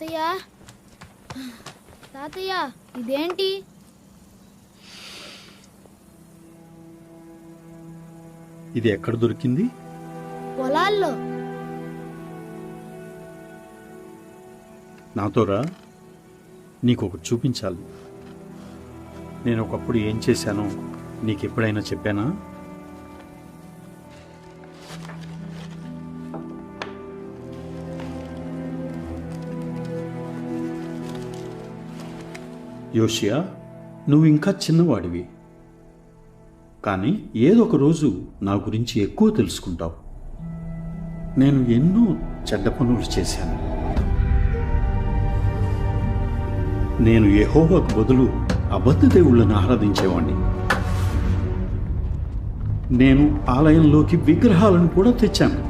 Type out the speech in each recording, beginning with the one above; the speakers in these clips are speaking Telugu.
తాతయ్య తాతయ్య ఇదేంటి? ఇది ఎక్కడ దొరికింది? పొలాల్లో. నాతోరా, నీకొకటి చూపించాలి. నేను ఒకప్పుడు ఏం చేశానో నీకెప్పుడైనా చెప్పానా? యోషియా, నువ్వు ఇంకా చిన్నవాడివి, కానీ ఏదో ఒక రోజు నా గురించి ఎక్కువ తెలుసుకుంటావు. నేను ఎన్నో చెడ్డ పనులు చేశాను. నేను యెహోవాకు బదులు అబద్ధ దేవుళ్ళను ఆరాధించేవాణ్ణి. నేను ఆలయంలోకి విగ్రహాలను కూడా తెచ్చాను.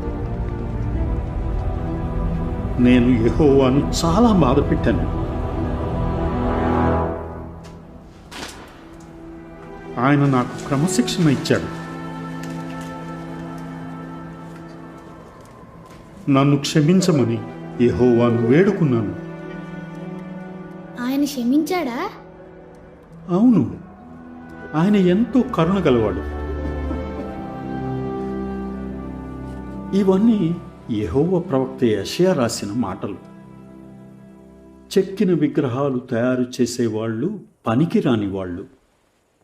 నేను యెహోవాను చాలా బాధ పెట్టాను. ఆయన నాకు క్రమశిక్షణ ఇచ్చాడు. నన్ను క్షమించమని యెహోవాను వేడుకున్నాను. ఆయన క్షమించాడా? అవును, ఆయన ఎంతో కరుణ గలవాడు. ఇవన్నీ యెహోవా ప్రవక్త యెషయా రాసిన మాటలు. చెక్కిన విగ్రహాలు తయారు చేసేవాళ్ళు పనికిరాని వాళ్ళు.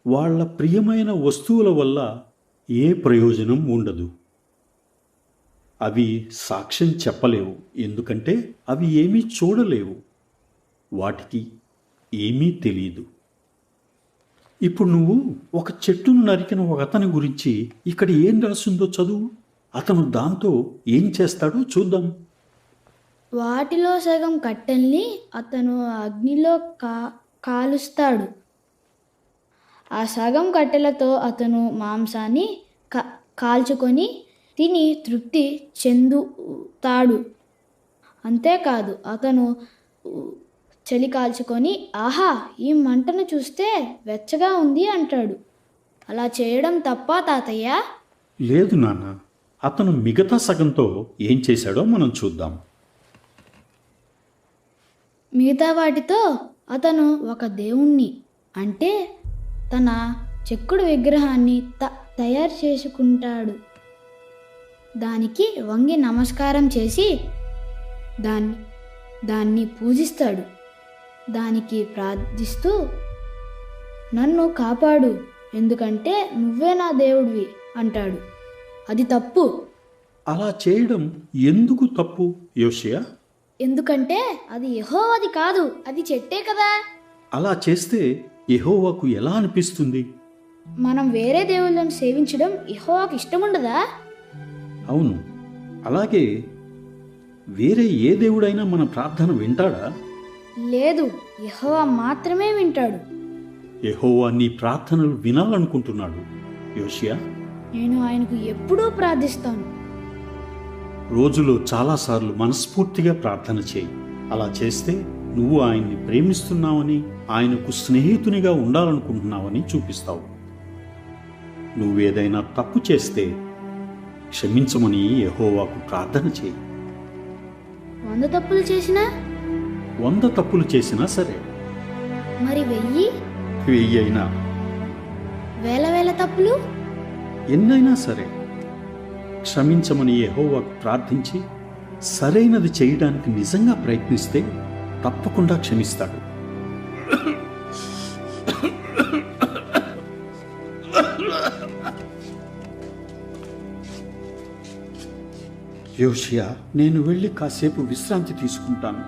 వాళ్ళ ప్రియమైన వస్తువుల వల్ల ఏ ప్రయోజనం ఉండదు. అవి సాక్ష్యం చెప్పలేవు, ఎందుకంటే అవి ఏమీ చూడలేవు. వాటికి ఏమీ తెలియదు. ఇప్పుడు నువ్వు ఒక చెట్టును నరికిన ఒక అతని గురించి ఇక్కడ ఏం రాసిందో చదువు. అతను దాంతో ఏం చేస్తాడో చూద్దాం. వాటిలో సగం కట్టెల్ని అతను అగ్నిలో కాలుస్తాడు. ఆ సగం కట్టెలతో అతను మాంసాన్ని కాల్చుకొని తిని తృప్తి చెందుతాడు. అంతేకాదు, అతను చలి కాల్చుకొని ఆహా, ఈ మంటను చూస్తే వెచ్చగా ఉంది అంటాడు. అలా చేయడం తప్పా తాతయ్య? లేదు నాన్న, అతను మిగతా సగంతో ఏం చేశాడో మనం చూద్దాం. మిగతా వాటితో అతను ఒక దేవుణ్ణి, అంటే తన చెక్కుడు విగ్రహాన్ని తయారు చేసుకుంటాడు. దానికి వంగి నమస్కారం చేసి దాన్ని పూజిస్తాడు. దానికి ప్రార్థిస్తూ నన్ను కాపాడు, ఎందుకంటే నువ్వే నా దేవుడివి అంటాడు. అది తప్పు. అలా చేయడం ఎందుకు తప్పు యోషియా? ఎందుకంటే అది యెహోవాది కాదు, అది చెట్టే కదా. అలా చేస్తే యెహోవాకు ఎలా అనిపిస్తుంది? మనం వేరే దేవుళ్ళను సేవించడం యెహోవాకు ఇష్టముండదా? అవును, అలాగే వేరే ఏ దేవుడైనా మన ప్రార్థన వింటాడా? లేదు, యెహోవా మాత్రమే వింటాడు. యెహోవా నీ ప్రార్థనలు వినాలనుకుంటున్నాడు యోషియా. నేను ఆయనకు ఎప్పుడూ ప్రార్థిస్తాను. రోజులో చాలాసార్లు మనస్ఫూర్తిగా ప్రార్థన చేయి. అలా చేస్తే నువ్వు ఆయన్ని ప్రేమిస్తున్నావని, ఆయనకు స్నేహితునిగా ఉండాలనుకుంటున్నావని చూపిస్తావు. నువ్వేదైనా తప్పు చేస్తే క్షమించమని యెహోవాకు ప్రార్థన చేయి. 100 తప్పులు చేసినా? 100 తప్పులు చేసినా సరే. మరి 1000? 1000 అయినా, వేల తప్పులు? ఎన్నైనా సరే. క్షమించమని యెహోవాకు ప్రార్థించి సరైనది చేయడానికి నిజంగా ప్రయత్నిస్తే తప్పకుండా క్షమిస్తాడు. యోషియా, నేను వెళ్ళి కాసేపు విశ్రాంతి తీసుకుంటాను.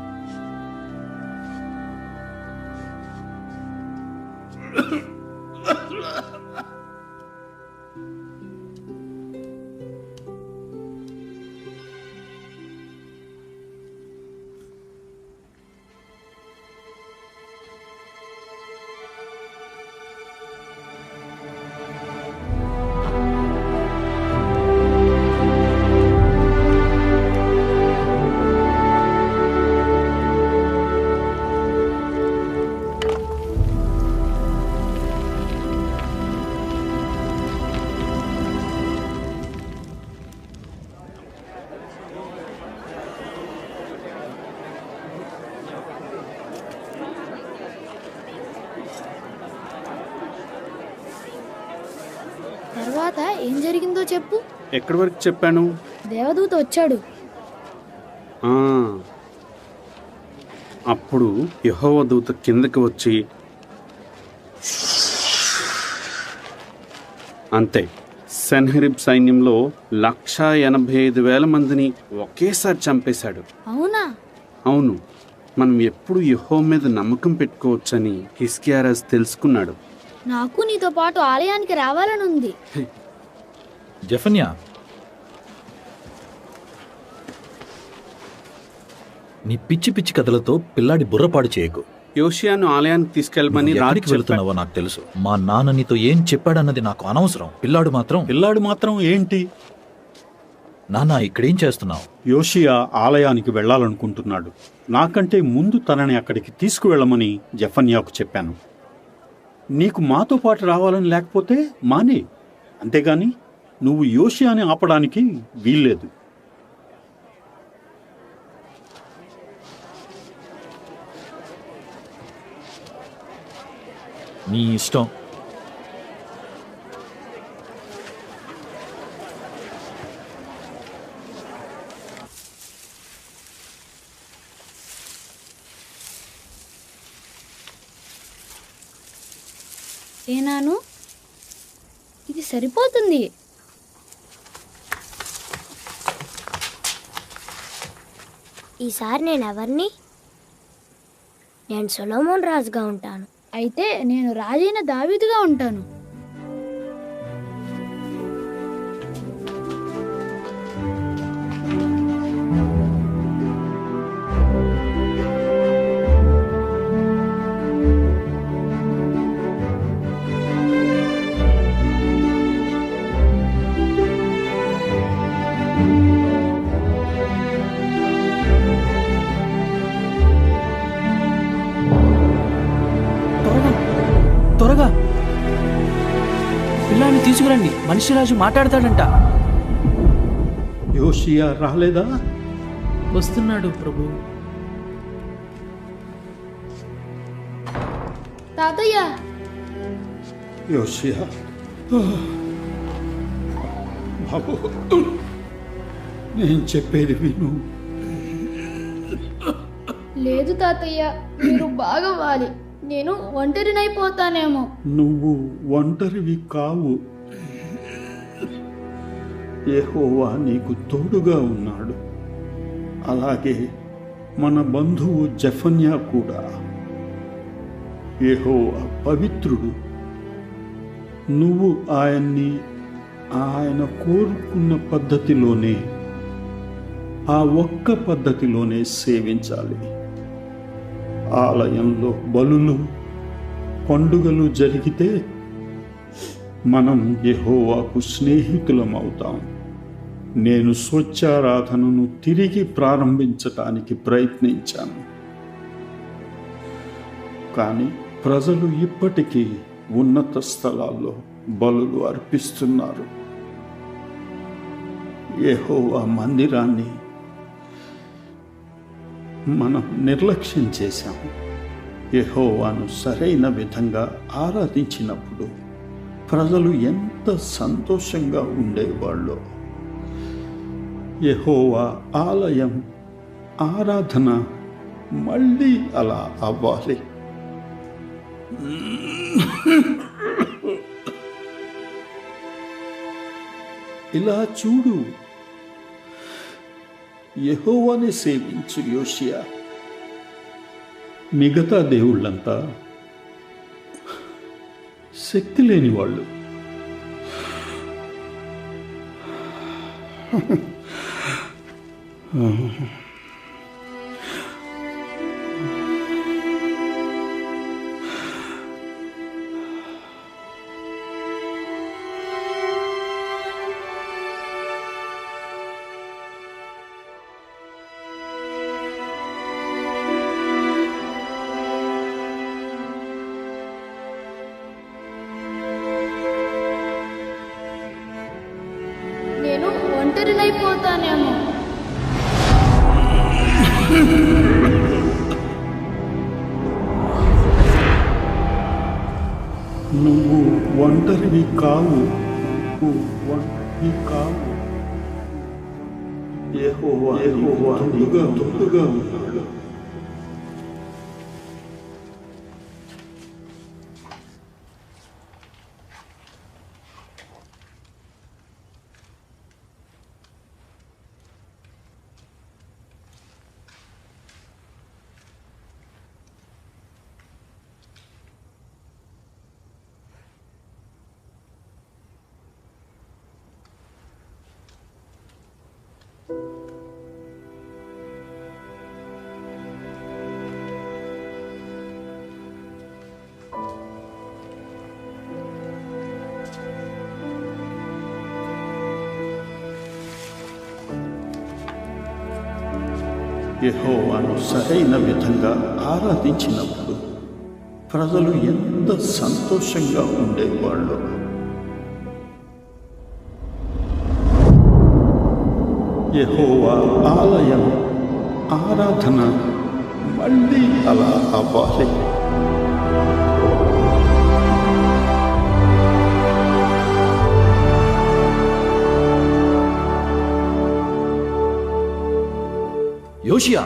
ఏం జరిగిందో చెప్పు. ఎక్కడి వరకు చెప్పాను? దేవదూత వచ్చాడు. ఆ, అప్పుడు యెహోవా దూత కిందకి వచ్చి అంతే, సెన్హెరీబ్ సైన్యంలో 185,000 మందిని ఒకేసారి చంపేశాడు. అవునా? అవును, మనం ఎప్పుడు యెహోవా మీద నమ్మకం పెట్టుకోవచ్చని హిజ్కియా రాజు తెలుసుకున్నాడు. నాకు నీతో పాటు ఆలయానికి రావాలని ఉంది. జెఫన్యా, నీ పిచ్చి పిచ్చి కథలతో పిల్లాడి బుర్రపాడు చేయకు. యోషియాను ఆలయానికి తీసుకెళ్ళమని నువ్వు రాజు ఎక్కడికి వెళుతున్నావో నాకు తెలుసు. మా నాన్న నీతో ఏం చెప్పాడన్నది నాకు అనవసరం. పిల్లాడు మాత్రం ఏంటి? నాన్న, ఇక్కడేం చేస్తున్నావు? యోషియా ఆలయానికి వెళ్ళాలనుకుంటున్నాడు. నాకంటే ముందు తనని అక్కడికి తీసుకువెళ్ళమని జెఫన్యాకు చెప్పాను. నీకు మాతో పాటు రావాలని లేకపోతే మానే, అంతేగాని నువ్వు యోషియాని ఆపడానికి వీల్లేదు. నీ ఇష్టం. ఏనాను, ఇది సరిపోతుంది. ఈసారి నేను ఎవరిని? నేను సొలొమోన్ రాజుగా ఉంటాను. అయితే నేను రాజైన దావీదుగా ఉంటాను. త్వరగా పిల్లాన్ని తీసుకురండి, మనిషిరాజు మాట్లాడతాడంట. యోషియా రాలేదా? వస్తున్నాడు ప్రభు. తాతయ్య, యోషియా, బాబు, నేను చెప్పేది విను. లేదు తాతయ్య, మీరు బాగవ్వాలి. నేను ఒంటరినైపోతానేమో. నువ్వు ఒంటరివి కావు. యెహోవా నీకు తోడుగా ఉన్నాడు. అలాగే మన బంధువు జెఫన్యా కూడా. యెహోవా పవిత్రుడు. నువ్వు ఆయన కోరుకున్న పద్ధతిలోనే, ఆ ఒక్క పద్ధతిలోనే సేవించాలి. ఆలయంలో బలులు, పండుగలు జరిగితే మనం యెహోవాకు స్నేహితులమవుతాం. నేను స్వచ్ఛారాధనను తిరిగి ప్రారంభించటానికి ప్రయత్నించాను, కానీ ప్రజలు ఇప్పటికీ ఉన్నత స్థలాల్లో బలులు అర్పిస్తున్నారు. యెహోవా మందిరాన్ని మనం నిర్లక్ష్యం చేశాము. యెహోవాను సరైన విధంగా ఆరాధించినప్పుడు ప్రజలు ఎంత సంతోషంగా ఉండేవాళ్ళో. యెహోవా ఆలయం ఆరాధన మళ్ళీ అలా అవ్వాలి. ఇలా చూడు, యెహోవాని సేవించు యోషియా. మిగతా దేవుళ్ళంతా శక్తి లేని వాళ్ళు. నేను ఒంటరినైపోతానేమో. నువ్వు ఒంటరివి కావు. నువ్వు ఈ కాలు యెహోవా తోడుగా ఉన్నాడు. యెహోవాను సరైన విధంగా ఆరాధించినప్పుడు ప్రజలు ఎంత సంతోషంగా ఉండేవాళ్ళు. యెహోవా ఆలయం ఆరాధన మళ్ళీ అలా అవ్వాలి. యోషియా,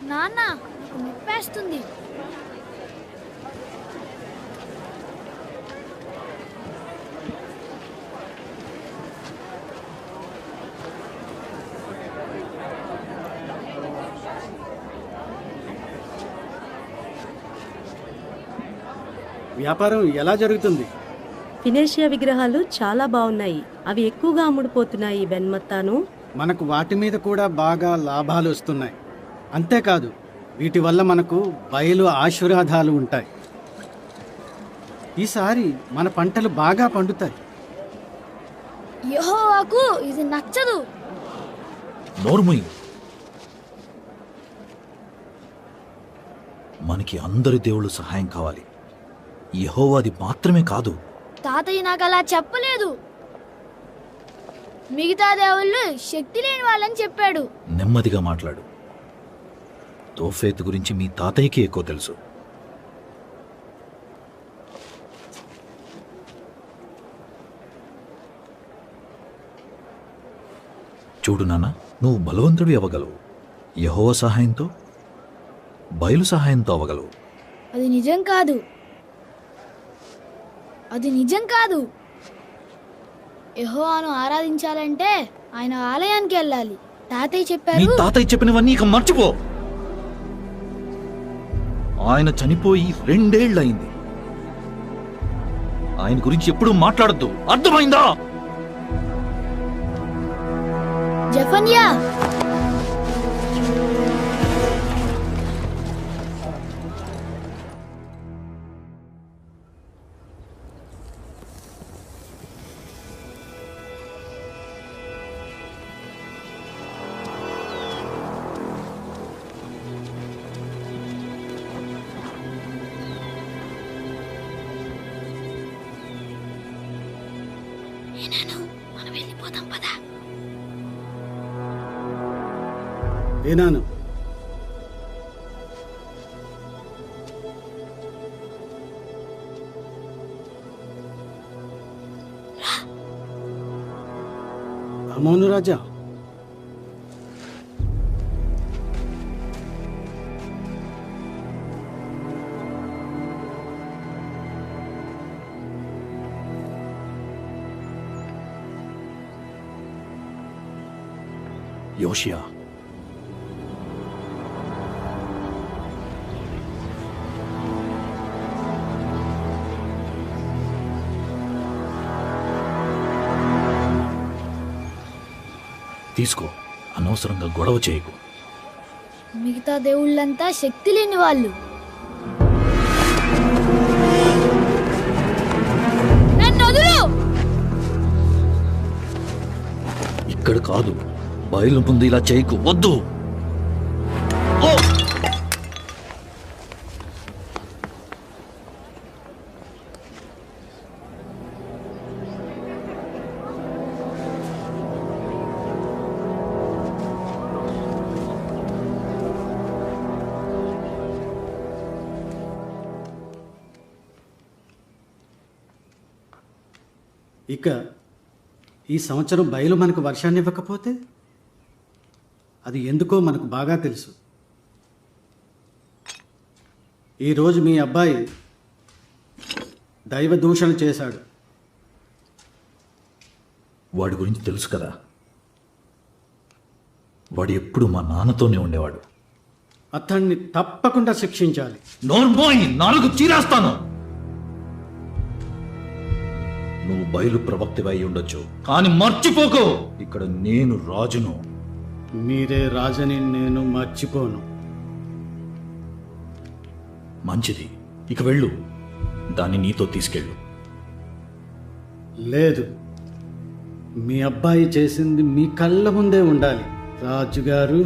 నాన్న నాకు నొప్పేస్తుంది. వ్యాపారం ఎలా జరుగుతుంది? ఫినేషియా విగ్రహాలు చాలా బాగున్నాయి. అవి ఎక్కువగా అమ్ముడుపోతున్నాయి బెన్మత్తాను. మనకు వాటి మీద కూడా బాగా లాభాలు వస్తున్నాయి. అంతేకాదు, వీటి వల్ల మనకు బయలు ఆశీర్వాదాలు ఉంటాయి. ఈసారి మన పంటలు బాగా పండుతాయి. యెహోవాకు ఇది నచ్చదు. నోర్ముయ్. మనకి అందరి దేవుళ్ళు సహాయం కావాలి. యెహోవాది మాత్రమే కాదు. తాతయ్య నాకు అలా చెప్పలేదు. మిగతా దేవుళ్ళు శక్తి లేని వాళ్ళని చెప్పాడు. నెమ్మదిగా మాట్లాడు. తోఫేతు గురించి మీ తాతయ్యకి ఎక్కువ తెలుసు. చూడు నాన్న, నువ్వు బలవంతుడు అవ్వగలవు. యెహోవా సహాయంతో, బయలు సహాయంతో అవ్వగలవు. అది నిజం కాదు. అది నిజం కాదు. యెహోవాను ఆరాధించాలంటే ఆయన ఆలయానికి వెళ్ళాలి. తాతయ్య నీ చెప్పారు. తాతయ్య చెప్పినవన్నీ ఇక మర్చిపో. ఆయన చనిపోయి 2 ఏళ్లయింది. ఆయన గురించి ఎప్పుడూ మాట్లాడద్దు, అర్థమైందా? జెఫన్యా, మనం వెళ్ళిపోదాం పదా. ఏనాను, అమోను రాజా, యోషియా, తీసుకో. అనవసరంగా గొడవ చేయకు. మిగతా దేవుళ్ళంతా శక్తి లేని వాళ్ళు. నన్ను వదులు. ఇక్కడ కాదు, బయలు ముందు ఇలా చేయకు. వద్దు. ఓ! ఇక ఈ సంవత్సరం బయలు మనకు వర్షాన్ని ఇవ్వకపోతే అది ఎందుకో మనకు బాగా తెలుసు. ఈరోజు మీ అబ్బాయి దైవ దూషణ చేశాడు. వాడి గురించి తెలుసు కదా, వాడు ఎప్పుడు మా నాన్నతోనే ఉండేవాడు. అతన్ని తప్పకుండా శిక్షించాలి. నోర్మోయ్, నాలుగు చీరేస్తాను. నువ్వు బయలు ప్రవక్తివై ఉండొచ్చు, కానీ మర్చిపోకు, ఇక్కడ నేను రాజును. మీరే రాజని నేను మర్చిపోను. మంచిది, ఇక వెళ్ళు. దాన్ని నీతో తీసుకెళ్ళు. లేదు, మీ అబ్బాయి చేసింది మీ కళ్ళ ముందే ఉండాలి రాజుగారు.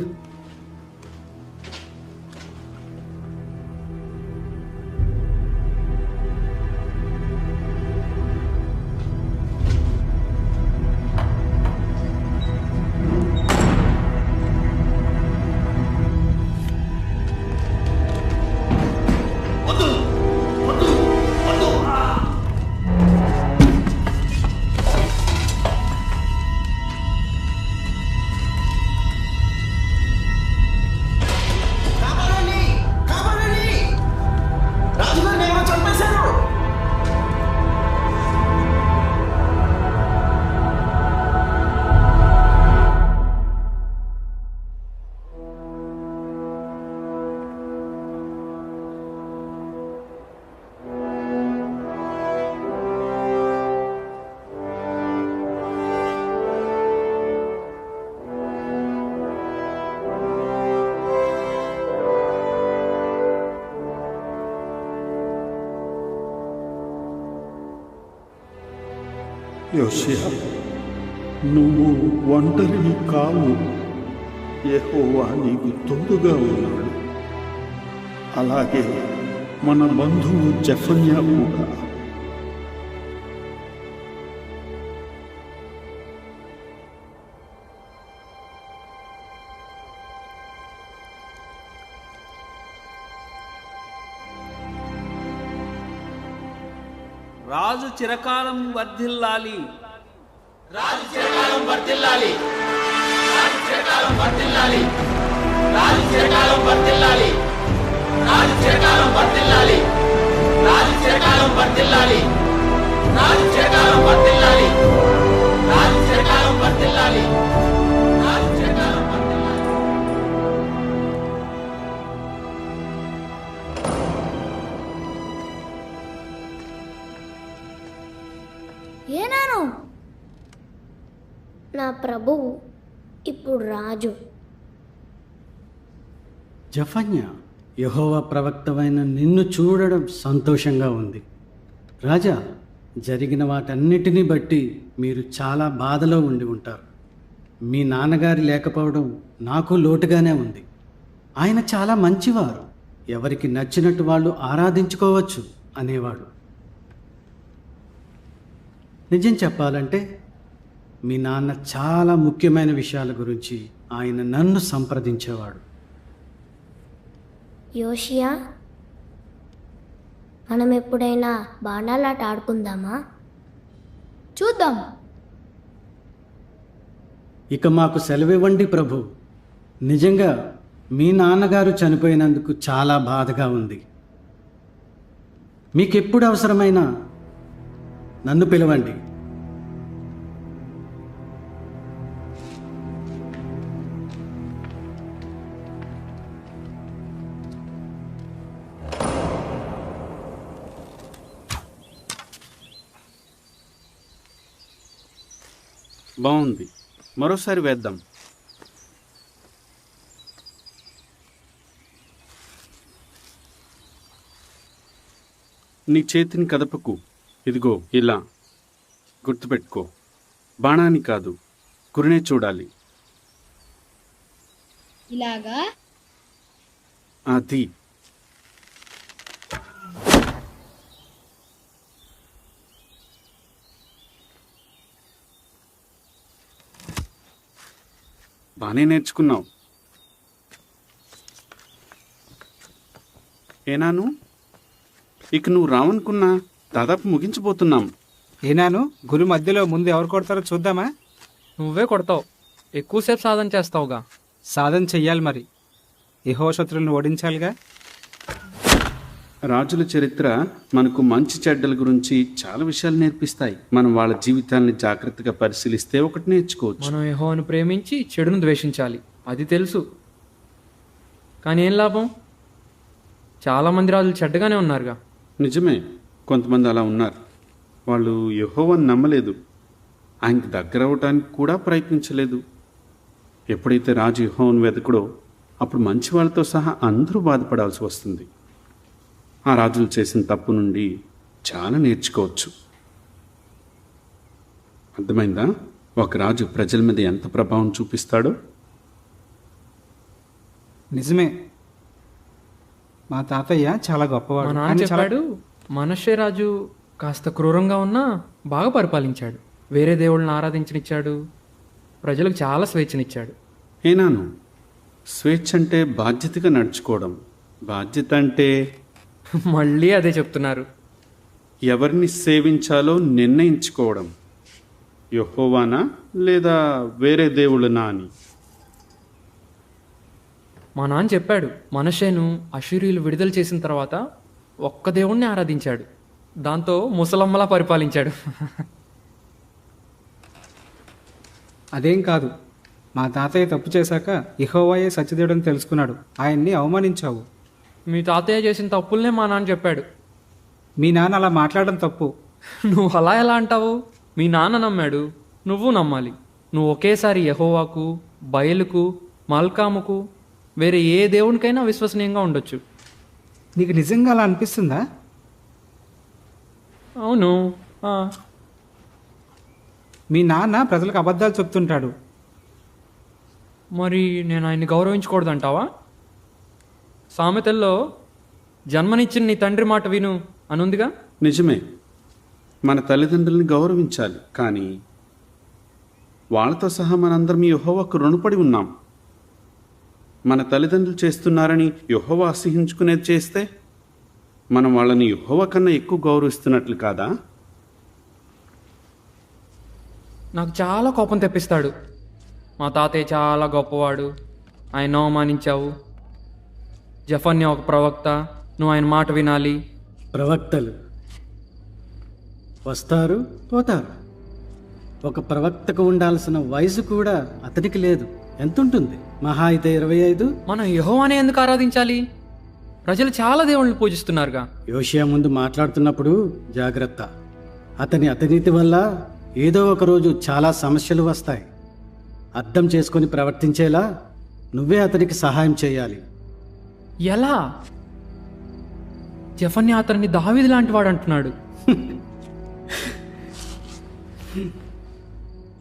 యోషియా, నువ్వు ఒంటరిని కావు. యెహోవా నీకు తోడుగా ఉన్నాడు. అలాగే మన బంధువు జెఫన్యా కూడా. రాజు చిరకాలం వర్ధిల్లాలి. రాజు చిరకాలం వర్ధిల్లాలి. రాజు చిరకాలం వర్ధిల్లాలి. రాజు చిరకాలం వర్ధిల్లాలి. రాజు చిరకాలం వర్ధిల్లాలి. రాజు చిరకాలం వర్ధిల్లాలి. రాజు చిరకాలం వర్ధిల్లాలి. రాజు చిరకాలం వర్ధిల్లాలి. రాజు చిరకాలం వర్ధిల్లాలి. ఏనాను? నా ప్రభువు ఇప్పుడు రాజు. జఫన్యా, యెహోవా ప్రవక్తమైన నిన్ను చూడడం సంతోషంగా ఉంది. రాజా, జరిగిన వాటన్నిటినీ బట్టి మీరు చాలా బాధలో ఉండి ఉంటారు. మీ నాన్నగారి లేకపోవడం నాకు లోటుగానే ఉంది. ఆయన చాలా మంచివారు, ఎవరికి నచ్చినట్టు వాళ్ళు ఆరాధించుకోవచ్చు అనేవాడు. నిజం చెప్పాలంటే మీ నాన్న చాలా ముఖ్యమైన విషయాల గురించి ఆయన నన్ను సంప్రదించేవాడు. యోషియా, మనం ఎప్పుడైనా బాణాలాట ఆడుకుందామా? చూద్దాం. ఇక మాకు సెలవివ్వండి ప్రభు. నిజంగా మీ నాన్నగారు చనిపోయినందుకు చాలా బాధగా ఉంది. మీకెప్పుడు అవసరమైనా నన్ను పిలవండి. బాగుంది, మరోసారి వేద్దాం. నీ చేతిని కదపకు. ఇదిగో ఇలా గుర్తుపెట్టుకో. బాణాన్ని కాదు, కురినే చూడాలి. ఇలాగా? అది బానే నేర్చుకున్నావు. ఏనాను, ఇక నువ్వు రావనుకున్నా దాదాపు ముగించబోతున్నాం. ఏనాను గురి మధ్యలో ముందు ఎవరు కొడతారో చూద్దామా? నువ్వే కొడతావు, ఎక్కువసేపు సాధన చేస్తావుగా. సాధన చెయ్యాలి మరి, యెహోవా శత్రువులను ఓడించాలిగా. రాజుల చరిత్ర మనకు మంచి చెడ్డల గురించి చాలా విషయాలు నేర్పిస్తాయి. మనం వాళ్ళ జీవితాన్ని జాగ్రత్తగా పరిశీలిస్తే ఒకటి నేర్చుకోవచ్చు. మనం యెహోవాను ప్రేమించి చెడును ద్వేషించాలి, అది తెలుసు. కానీ ఏం లాభం? చాలామంది రాజులు చెడ్డగానే ఉన్నారుగా. నిజమే, కొంతమంది అలా ఉన్నారు. వాళ్ళు యెహోవాను నమ్మలేదు, ఆయనకి దగ్గర అవ్వటానికి కూడా ప్రయత్నించలేదు. ఎప్పుడైతే రాజు యెహోవాను వెతకడో అప్పుడు మంచి వాళ్ళతో సహా అందరూ బాధపడాల్సి వస్తుంది. ఆ రాజులు చేసిన తప్పు నుండి చాలా నేర్చుకోవచ్చు. అర్థమైందా? ఒక రాజు ప్రజల మీద ఎంత ప్రభావం చూపిస్తాడో. నిజమే, మా తాతయ్య చాలా మా గొప్పవాడు. నాన్న ఆయన చాలా- చెప్పాడు, మనష్షే రాజు కాస్త క్రూరంగా ఉన్నా బాగా పరిపాలించాడు. వేరే దేవుళ్ళని ఆరాధించనిచ్చాడు, ప్రజలకు చాలా స్వేచ్ఛనిచ్చాడు. ఏనాను, స్వేచ్ఛ అంటే బాధ్యతగా నడుచుకోవడం. బాధ్యత అంటే మళ్ళీ అదే చెప్తున్నారు. ఎవరిని సేవించాలో నిర్ణయించుకోవడం. యెహోవానా లేదా వేరే దేవుళ్ళనా అని. మా నాన్న చెప్పాడు, మనష్షేను అష్షూరీయులు విడుదల చేసిన తర్వాత ఒక్క దేవుణ్ణి ఆరాధించాడు, దాంతో ముసలమ్మలా పరిపాలించాడు. అదేం కాదు, మా తాతయ్య తప్పు చేశాక యెహోవాయే సత్యదేవుడని తెలుసుకున్నాడు. ఆయన్ని అవమానించావు. మీ తాతయ్య చేసిన తప్పుల్నే మా నాన్న చెప్పాడు. మీ నాన్న అలా మాట్లాడడం తప్పు. నువ్వు అలా ఎలా అంటావు? మీ నాన్న నమ్మాడు, నువ్వు నమ్మాలి. నువ్వు ఒకేసారి యెహోవాకు, బయలుకు, మల్కాముకు, వేరే ఏ దేవునికైనా విశ్వసనీయంగా ఉండొచ్చు. నీకు నిజంగా అలా అనిపిస్తుందా? అవును. మీ నాన్న ప్రజలకు అబద్ధాలు చెప్తుంటాడు. మరి నేను ఆయన్ని గౌరవించకూడదంటావా? సామెతల్లో జన్మనిచ్చిన నీ తండ్రి మాట విను అనుందిగా. నిజమే, మన తల్లిదండ్రుల్ని గౌరవించాలి. కానీ వాళ్ళతో సహా మనందరం యెహోవాకు రుణపడి ఉన్నాం. మన తల్లిదండ్రులు చేస్తున్నారని యెహోవా అసహ్యించుకునేది చేస్తే మనం వాళ్ళని యెహోవా కన్నా ఎక్కువ గౌరవిస్తున్నట్లు కాదా? నాకు చాలా కోపం తెప్పిస్తాడు. మా తాతయ్య చాలా గొప్పవాడు, ఆయన అవమానించావు. జఫన్యా ఒక ప్రవక్త, నువ్వు ఆయన మాట వినాలి. ప్రవక్తలు వస్తారు పోతారు. ఒక ప్రవక్తకు ఉండాల్సిన వయసు కూడా అతనికి లేదు. ఎంత ఉంటుంది? మహా అయితే 25. మనం యెహోవానే ఎందుకు ఆరాధించాలి? ప్రజలు చాలా దేవుళ్ళని పూజిస్తున్నారుగా. యోషియా ముందు మాట్లాడుతున్నప్పుడు జాగ్రత్త. అతని అవినీతి వల్ల ఏదో ఒక రోజు చాలా సమస్యలు వస్తాయి. అర్థం చేసుకొని ప్రవర్తించేలా నువ్వే అతనికి సహాయం చేయాలి. ఎలా? జఫన్యా అతన్ని దావీదు లాంటి వాడు అంటున్నాడు.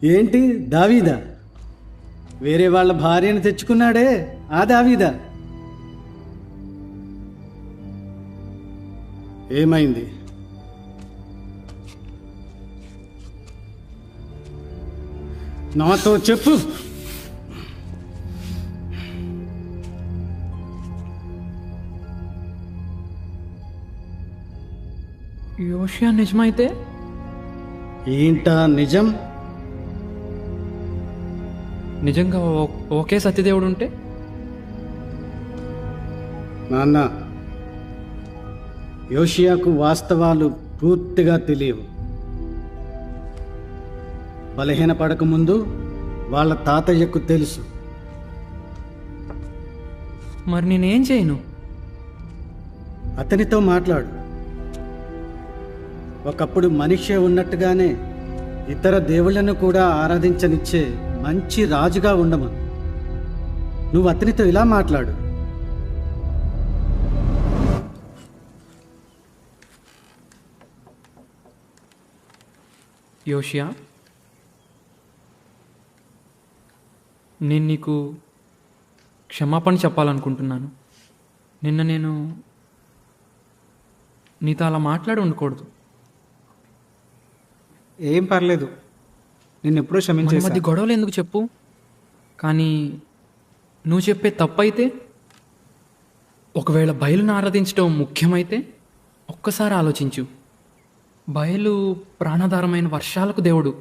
ఏంటి దావీదా? వేరే వాళ్ళ భార్యను తెచ్చుకున్నాడే ఆ దావీదా? ఏమైంది? నాతో చెప్పు. యోషియా నిజమైతే? ఏంటా నిజం? నిజంగా ఒకే సత్యదేవుడు ఉంటే? నాన్న, యోషియాకు వాస్తవాలు పూర్తిగా తెలియవు. బలహీన పడకముందు వాళ్ళ తాతయ్యకు తెలుసు. మరి నేనేం చేయను? అతనితో మాట్లాడు. ఒకప్పుడు మనిషే ఉన్నట్టుగానే ఇతర దేవుళ్ళను కూడా ఆరాధించనిచ్చే మంచి రాజుగా ఉండమను. నువ్వు అతనితో ఇలా మాట్లాడు. యోషియా, నేను నీకు క్షమాపణ చెప్పాలనుకుంటున్నాను. నిన్న నేను నీతో అలా మాట్లాడి ఉండకూడదు. ఏం పర్లేదు, నేను ఎప్పుడూ మన క్షమించేసా. మధ్య గొడవలు ఎందుకు చెప్పు? కానీ నువ్వు చెప్పే తప్పైతే, ఒకవేళ బయలును ఆరాధించడం ముఖ్యమైతే ఒక్కసారి ఆలోచించు. బయలు ప్రాణాధారమైన వర్షాలకు దేవుడు.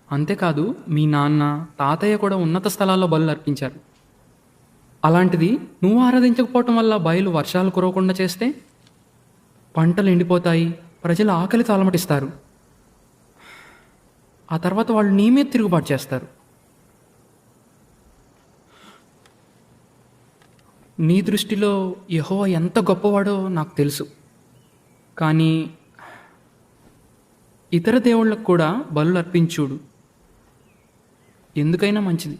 అంతేకాదు మీ నాన్న తాతయ్య కూడా ఉన్నత స్థలాల్లో బలులు అర్పించారు. అలాంటిది నువ్వు ఆరాధించకపోవటం వల్ల బయలు వర్షాలు కురవకుండా చేస్తే పంటలు ఎండిపోతాయి, ప్రజలు ఆకలితో అలమటిస్తారు. ఆ తర్వాత వాళ్ళు నీ మీద తిరుగుబాటు చేస్తారు. నీ దృష్టిలో యెహోవా ఎంత గొప్పవాడో నాకు తెలుసు. కానీ ఇతర దేవుళ్ళకు కూడా బలులు అర్పించుడు, ఎందుకైనా మంచిది.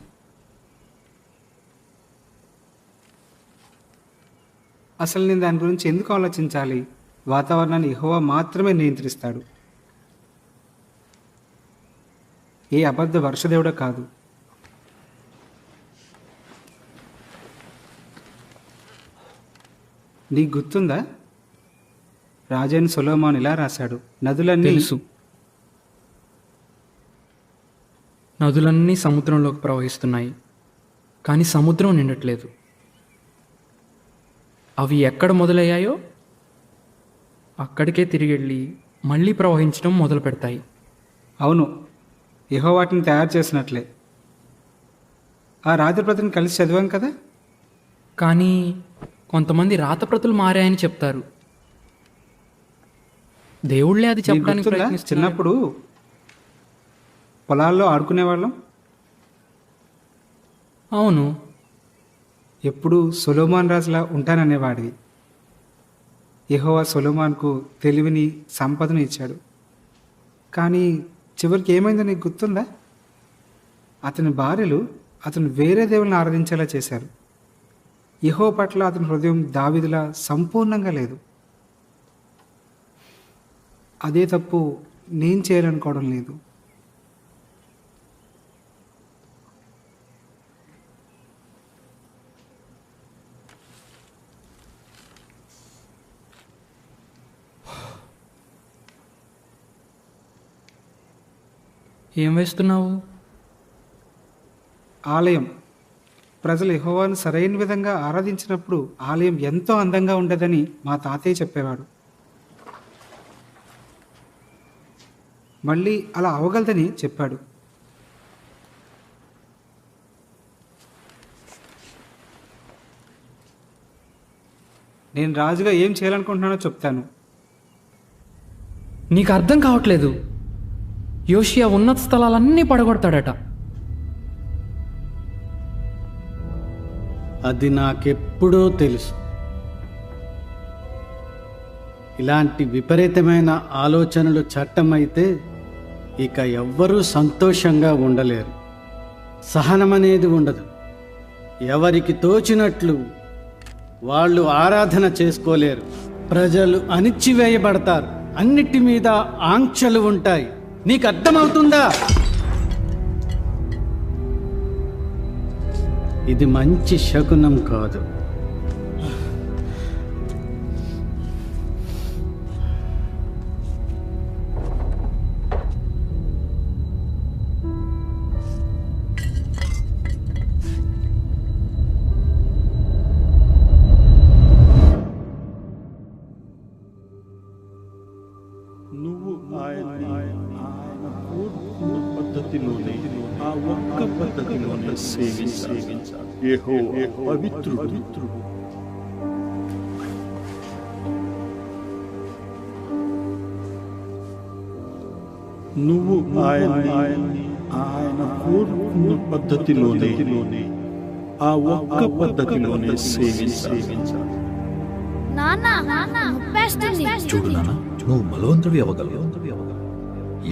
అసలు నేను దాని గురించి ఎందుకు ఆలోచించాలి? వాతావరణాన్ని యెహోవా మాత్రమే నియంత్రిస్తాడు. ఏ అబద్ధ వర్షదేవుడో కాదు. నీకు గుర్తుందా? రాజైన సొలొమోను ఇలా రాశాడు, తెలుసు, నదులన్నీ సముద్రంలోకి ప్రవహిస్తున్నాయి, కానీ సముద్రం నిండట్లేదు. అవి ఎక్కడ మొదలయ్యాయో అక్కడికే తిరిగి వెళ్ళి మళ్ళీ ప్రవహించడం మొదలు పెడతాయి. అవును, యెహోవా వాటిని తయారు చేసినట్లే. ఆ రాతప్రతిని కలిసి చదివాం కదా. కానీ కొంతమంది రాతప్రతులు మారాయని చెప్తారు. దేవుళ్ళే అది చెప్పడానికి ప్రయత్నిస్తున్నారు. చిన్నప్పుడు పొలాల్లో ఆడుకునేవాళ్ళం. అవును, ఎప్పుడు సొలొమోను రాజులా ఉంటాననేవాడివి. యెహోవా సొలొమోనుకు తెలివిని, సంపదను ఇచ్చాడు. కానీ చివరికి ఏమైందో నీకు గుర్తుందా? అతని భార్యలు అతను వేరే దేవుళ్ళని ఆరాధించేలా చేశారు. యెహోవా పట్ల అతని హృదయం దావీదులా సంపూర్ణంగా లేదు. అదే తప్పు నేను చేయాలనుకోవడం లేదు. ఏం వేస్తున్నావు? ఆలయం. ప్రజలు యెహోవాను సరైన విధంగా ఆరాధించినప్పుడు ఆలయం ఎంతో అందంగా ఉండదని మా తాతయ్య చెప్పేవాడు. మళ్ళీ అలా అవగలదని చెప్పాడు. నేను రాజుగా ఏం చేయాలనుకుంటున్నానో చెప్తాను. నీకు అర్థం కావట్లేదు. యోషియా ఉన్నత స్థలాలన్నీ పడగొడతాడట. అది నాకెప్పుడో తెలుసు. ఇలాంటి విపరీతమైన ఆలోచనలు చట్టమైతే ఇక ఎవ్వరూ సంతోషంగా ఉండలేరు. సహనమనేది ఉండదు. ఎవరికి తోచినట్లు వాళ్ళు ఆరాధన చేసుకోలేరు. ప్రజలు అణిచివేయబడతారు. అన్నిటి మీద ఆంక్షలు ఉంటాయి. నీకు అర్థమవుతుందా? ఇది మంచి శకునం కాదు. నువ్వు ఆయన కోరుకున్న పద్ధతిలోనే, ఆ ఒక్క పద్ధతిలోనే సేవించాలి. యెహోవా పవిత్రుడు. నువ్వు ఆయన కోరుకున్న పద్ధతిలోనే, ఆ ఒక్క పద్ధతిలోనే సేవించాలి. చూడు నాన్న, నువ్వు బలవంతుడి అవ్వగలవు.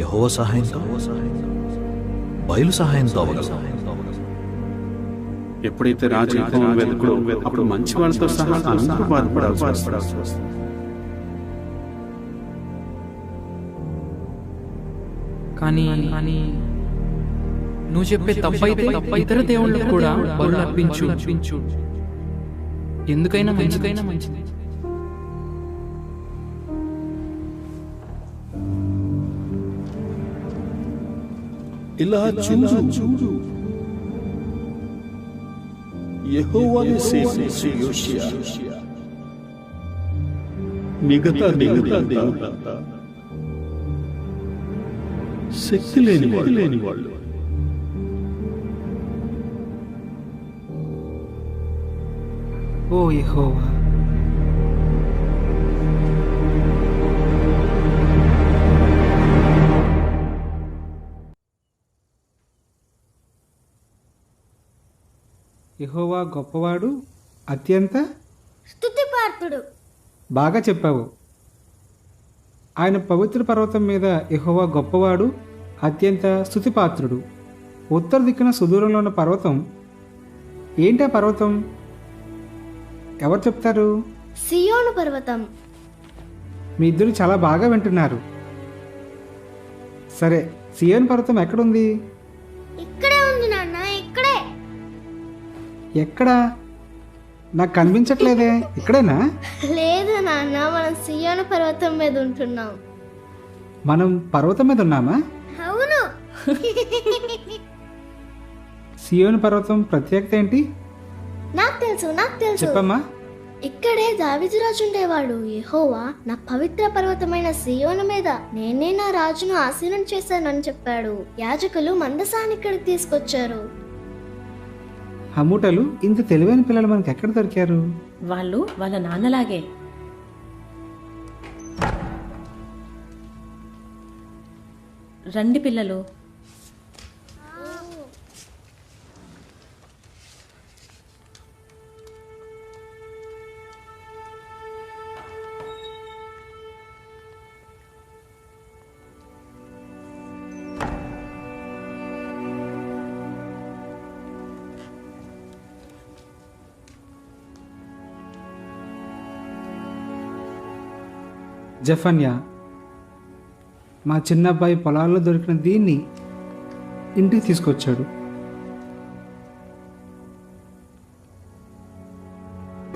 యెహోవా సహాయంతో, బయలు సహాయంతో అవ్వగలవు. ఎప్పుడైతే రాజు యెహోవాను వెతుకుడో అప్పుడు మంచి వాళ్ళతో సహా అందరూ బాధపడాల్సి వస్తుంది. కానీ నువ్వు చెప్పే తప్పైతే ఇతర దేవుళ్ళకు కూడా బలులు అర్పించు, ఎందుకైనా మంచిది. ఇలా చూడు, యెహోవాను సేవించు యోషియా మిగతా దేవుళ్ళంతా శక్తి లేని వాళ్ళు. ఓ యెహోవా, యెహోవా గొప్పవాడు, అత్యంత స్తుతిపాత్రుడు. బాగా చెప్పావు. ఆయన పవిత్ర పర్వతం మీద యెహోవా గొప్పవాడు, అత్యంత స్తుతిపాత్రుడు. ఉత్తర దిక్కున సుదూరంలో ఉన్న పర్వతం ఏంటా పర్వతం? ఎవరు చెప్తారు? సియోను పర్వతం. మీ ఇద్దరు చాలా బాగా వింటున్నారు. సరే, సియోను పర్వతం ఎక్కడుంది? ఇక్కడే ఉంది నాన్న, ఇక్కడే. ఎక్కడా? నాకు కనిపించట్లేదే. ఇక్కడేనా? లేదు నాన్న, మనం సియోను పర్వతం మీద ఉంటున్నాం. మనం పర్వతం మీద ఉన్నామా? అవును. సియోను పర్వతం ప్రత్యేకత ఏంటి? నాకు తెలుసు. చెప్పమ్మా. ఇక్కడే దావీదు రాజు ఉండేవాడు. యెహోవా నా పవిత్ర పర్వతమైన సియోను మీద నేనే నా రాజును ఆసీనం చేశానని చెప్పాడు. యాజకులు మందసాన్ని ఇక్కడికి తీసుకొచ్చారు. హమ్ముటలు, ఇంత తెలివైన పిల్లలు మనకి ఎక్కడ దొరికారు? వాళ్ళు వాళ్ళ నాన్నలాగే. రండి పిల్లలు. జఫన్యా, మా చిన్నబ్బాయి పొలాల్లో దొరికిన దీన్ని ఇంటికి తీసుకొచ్చాడు.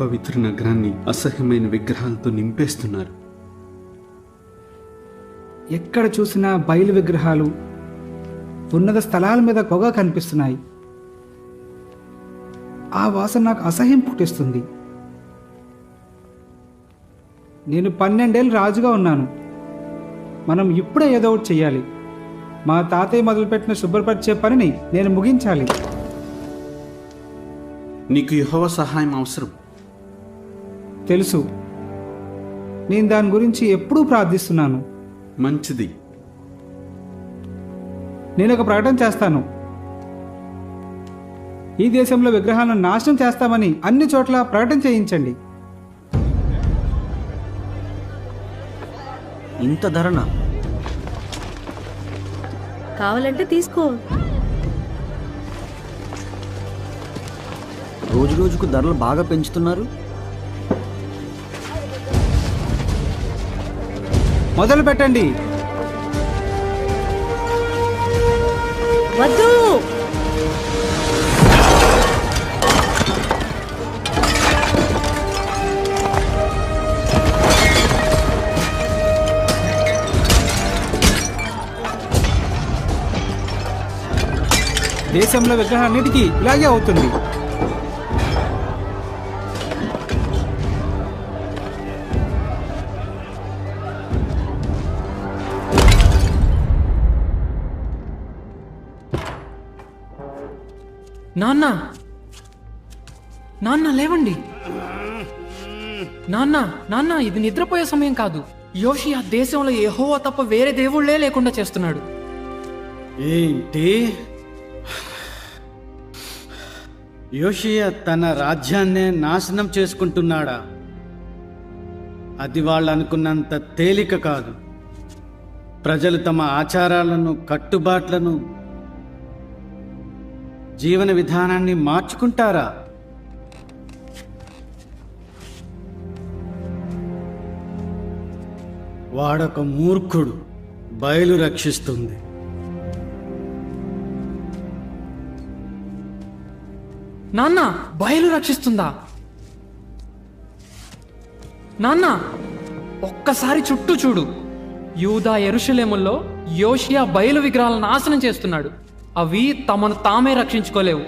పవిత్ర నగరాన్ని అసహ్యమైన విగ్రహాలతో నింపేస్తున్నారు. ఎక్కడ చూసినా బయలు విగ్రహాలు, ఉన్నత స్థలాల మీద పొగ కనిపిస్తున్నాయి. ఆ వాసన నాకు అసహ్యం పుట్టిస్తుంది. నేను 12 ఏళ్ళు రాజుగా ఉన్నాను. మనం ఇప్పుడే ఏదో ఒకటి చెయ్యాలి. మా తాతయ్య మొదలుపెట్టిన శుభ్రపరిచే పనిని నేను ముగించాలి. నీకు యెహోవా సహాయం అవసరం. తెలుసు, నేను దాని గురించి ఎప్పుడూ ప్రార్థిస్తున్నాను. మంచిది. నేను ఒక ప్రకటన చేస్తాను. ఈ దేశంలో విగ్రహాలను నాశనం చేస్తామని అన్ని చోట్ల ప్రకటన చేయించండి. ఇంత ధరనా? కావాలంటే తీసుకో. రోజు రోజుకు ధరలు బాగా పెంచుతున్నారు. మొదలు పెట్టండి. వద్దు. దేశంలో విగ్రహాలన్నిటికీ ఇలాగే అవుతుంది. నాన్న, నాన్న లేవండి. నాన్న, నాన్న, ఇది నిద్రపోయే సమయం కాదు. యోషియా దేశంలో యెహోవా తప్ప వేరే దేవుళ్లే లేకుండా చేస్తున్నాడు. ఏంటి? యోషియా తన రాజ్యాన్నే నాశనం చేసుకుంటున్నాడా? అది వాళ్ళు అనుకున్నంత తేలిక కాదు. ప్రజలు తమ ఆచారాలను, కట్టుబాట్లను, జీవన విధానాన్ని మార్చుకుంటారా? వాడొక మూర్ఖుడు. బయలు రక్షిస్తుంది. నాన్న, బయలు రక్షిస్తుందా? నాన్న, ఒక్కసారి చుట్టూ చూడు. యూదా యెరూషలేములో యోషియా బయలు విగ్రహాలను నాశనం చేస్తున్నాడు. అవి తమను తామే రక్షించుకోలేవు.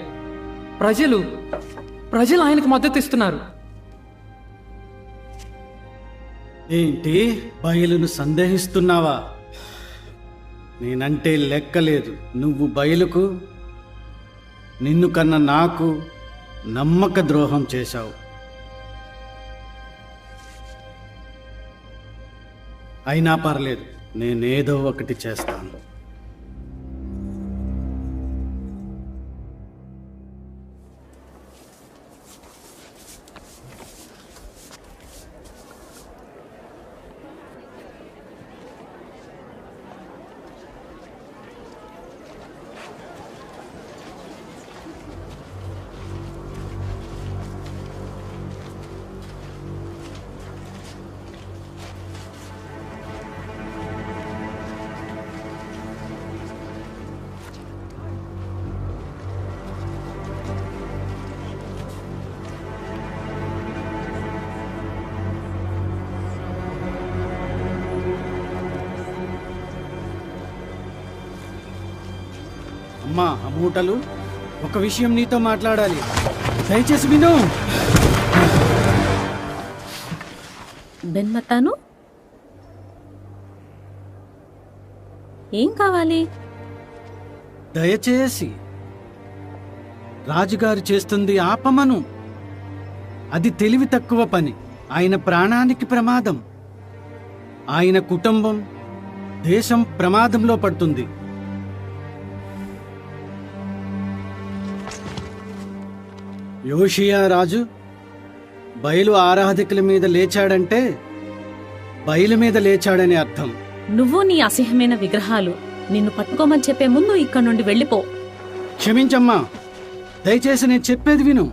ప్రజలు ఆయనకు మద్దతు ఇస్తున్నారు. ఏంటి? బయలును సందేహిస్తున్నావా? నేనంటే లెక్కలేదు. నువ్వు బయలుకు, నిన్ను కన్న నాకు నమ్మక ద్రోహం చేశావు. అయినా పర్లేదు, నేనేదో ఒకటి చేస్తాను. అమ్మా అమ్మూటలు, ఒక విషయం నీతో మాట్లాడాలి, దయచేసి విను. బెన్మత్తాను, ఏం కావాలి? దయచేసి రాజుగారు చేస్తుంది ఆపమను. అది తెలివి తక్కువ పని. ఆయన ప్రాణానికి ప్రమాదం. ఆయన కుటుంబం, దేశం ప్రమాదంలో పడుతుంది. యోషియా రాజు బయలు ఆరాధకుల మీద లేచాడంటే బయలు మీద లేచాడని అర్థం. నువ్వు నీ అసహ్యమైన విగ్రహాలు నిన్ను పట్టుకోమని చెప్పే ముందు ఇక్కడి నుండి వెళ్ళిపో. క్షమించమ్మా, దయచేసి నేను చెప్పేది విను.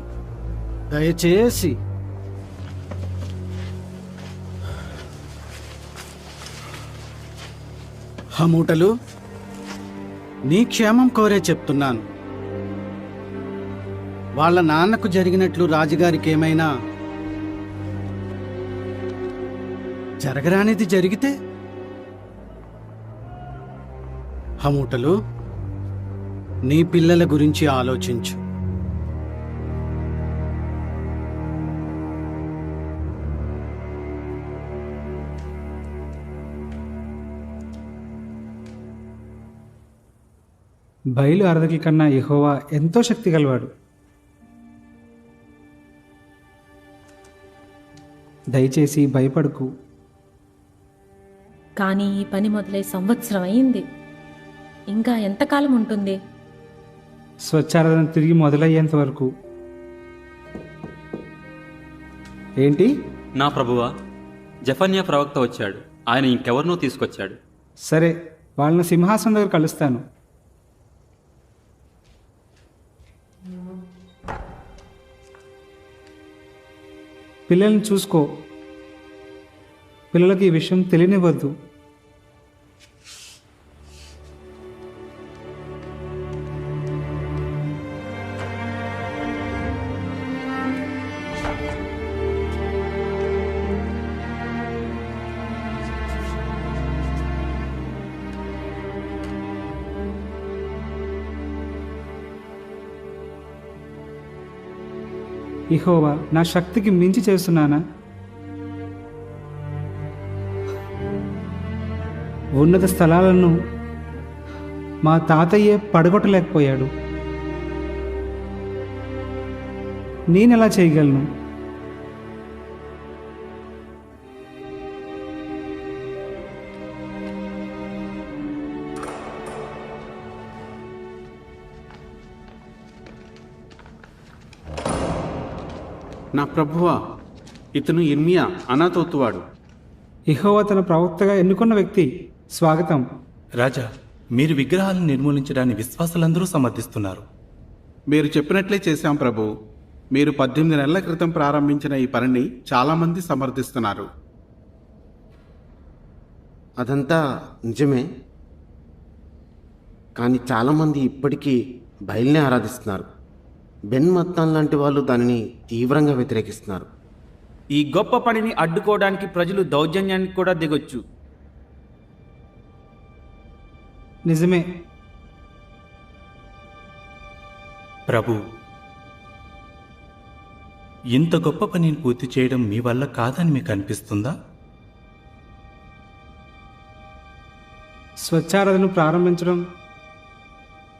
దయచేసి. హమూటలు, నీ క్షేమం కోరే చెప్తున్నాను. వాళ్ళ నాన్నకు జరిగినట్లు రాజుగారికి ఏమైనా జరగరానిది జరిగితే? హమూటలు, నీ పిల్లల గురించి ఆలోచించు. బయలు ఆరాధకుల కన్నా యెహోవా ఎంతో శక్తి గలవాడు. దయచేసి భయపడకు. కానీ ఈ పని మొదలై సంవత్సరం అయింది. ఇంకా ఎంతకాలం ఉంటుంది? స్వచ్ఛారాధన తిరిగి మొదలయ్యేంత వరకు. ఏంటి? నా ప్రభువా, జఫన్యా ప్రవక్త వచ్చాడు. ఆయన ఇంకెవరినో తీసుకొచ్చాడు. సరే, వాళ్ళని సింహాసనం దగ్గర కలుస్తాను. పిల్లల్ని చూసుకో. పిల్లలకి ఈ విషయం తెలియనివ్వద్దు. యెహోవా, నా శక్తికి మించి చేస్తున్నానా? ఉన్నత స్థలాలను మా తాతయ్యే పడగొట్టలేకపోయాడు. నేనెలా చేయగలను? నా ప్రభువా, ఇతను ఇర్మియా అనాతోతువాడు. యెహోవా తన ప్రవక్తగా ఎన్నుకున్న వ్యక్తి. స్వాగతం. రాజా, మీరు విగ్రహాలను నిర్మూలించడాన్ని విశ్వాసులందరూ సమర్థిస్తున్నారు. మీరు చెప్పినట్లే చేశాం ప్రభు. మీరు 18 నెలల క్రితం ప్రారంభించిన ఈ పనిని చాలామంది సమర్థిస్తున్నారు. అదంతా నిజమే, కానీ చాలామంది ఇప్పటికీ బయలునే ఆరాధిస్తున్నారు. బెన్ మత్తాన్ లాంటి వాళ్ళు దానిని తీవ్రంగా వ్యతిరేకిస్తున్నారు. ఈ గొప్ప పనిని అడ్డుకోవడానికి ప్రజలు దౌర్జన్యానికి కూడా దిగొచ్చు. నిజమే ప్రభు, ఇంత గొప్ప పనిని పూర్తి చేయడం మీ వల్ల కాదని మీకు అనిపిస్తుందా? స్వచ్ఛారాధన ప్రారంభించడం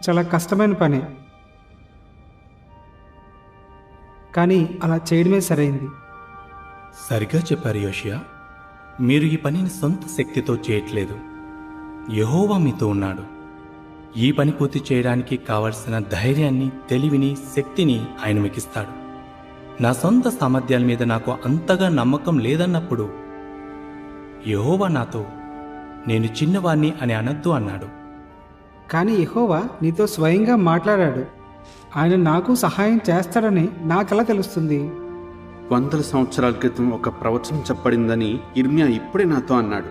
చాలా కష్టమైన పనే, కానీ అలా చేయడమే సరైంది. సరిగా చెప్పారు యోషియా. మీరు ఈ పనిని సొంత శక్తితో చేయట్లేదు. యెహోవా మీతో ఉన్నాడు. ఈ పని పూర్తి చేయడానికి కావలసిన ధైర్యాన్ని, తెలివిని, శక్తిని ఆయన మీకిస్తాడు. నా సొంత సామర్థ్యాల మీద నాకు అంతగా నమ్మకం లేదన్నప్పుడు యెహోవా నాతో నేను చిన్నవాణ్ణి అని అనొద్దు అన్నాడు. కానీ యెహోవా నీతో స్వయంగా మాట్లాడాడు. ఆయన నాకు సహాయం చేస్తాడని నాకెలా తెలుస్తుంది? 100 సంవత్సరాల క్రితం ఒక ప్రవచనం చెప్పబడిందని ఇర్మియా ఇప్పుడే నాతో అన్నాడు.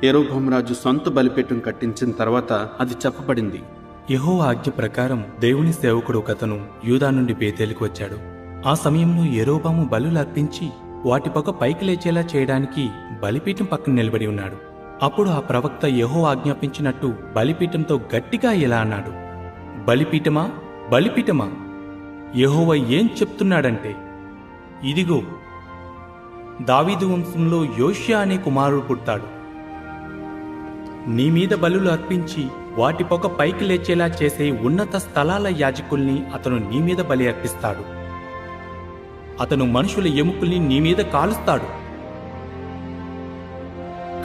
యెరోబాము రాజు సొంత బలిపీఠం కట్టించిన తర్వాత అది చెప్పబడింది. యెహోవా ఆజ్ఞ ప్రకారం దేవుని సేవకుడు ఒకతను యూదా నుండి బేతేలుకు వచ్చాడు. ఆ సమయంలో యెరోబాము బలులు అర్పించి వాటి పొగ పైకి లేచేలా చేయడానికి బలిపీఠం పక్కన నిలబడి ఉన్నాడు. అప్పుడు ఆ ప్రవక్త యెహోవా ఆజ్ఞాపించినట్టు బలిపీఠంతో గట్టిగా ఇలా అన్నాడు, బలిపీఠమా, బలిపీఠమా, యెహోవా ఏం చెప్తున్నాడంటే, ఇదిగో దావీదు వంశంలో యోషియా అనే కుమారుడు పుడతాడు. నీ మీద బలులు అర్పించి వాటి పొగ పైకి లేచేలా చేసే ఉన్నత స్థలాల యాజకుల్ని అతను నీ మీద బలి అర్పిస్తాడు. అతను మనుషుల ఎముకల్ని నీ మీద కాలుస్తాడు.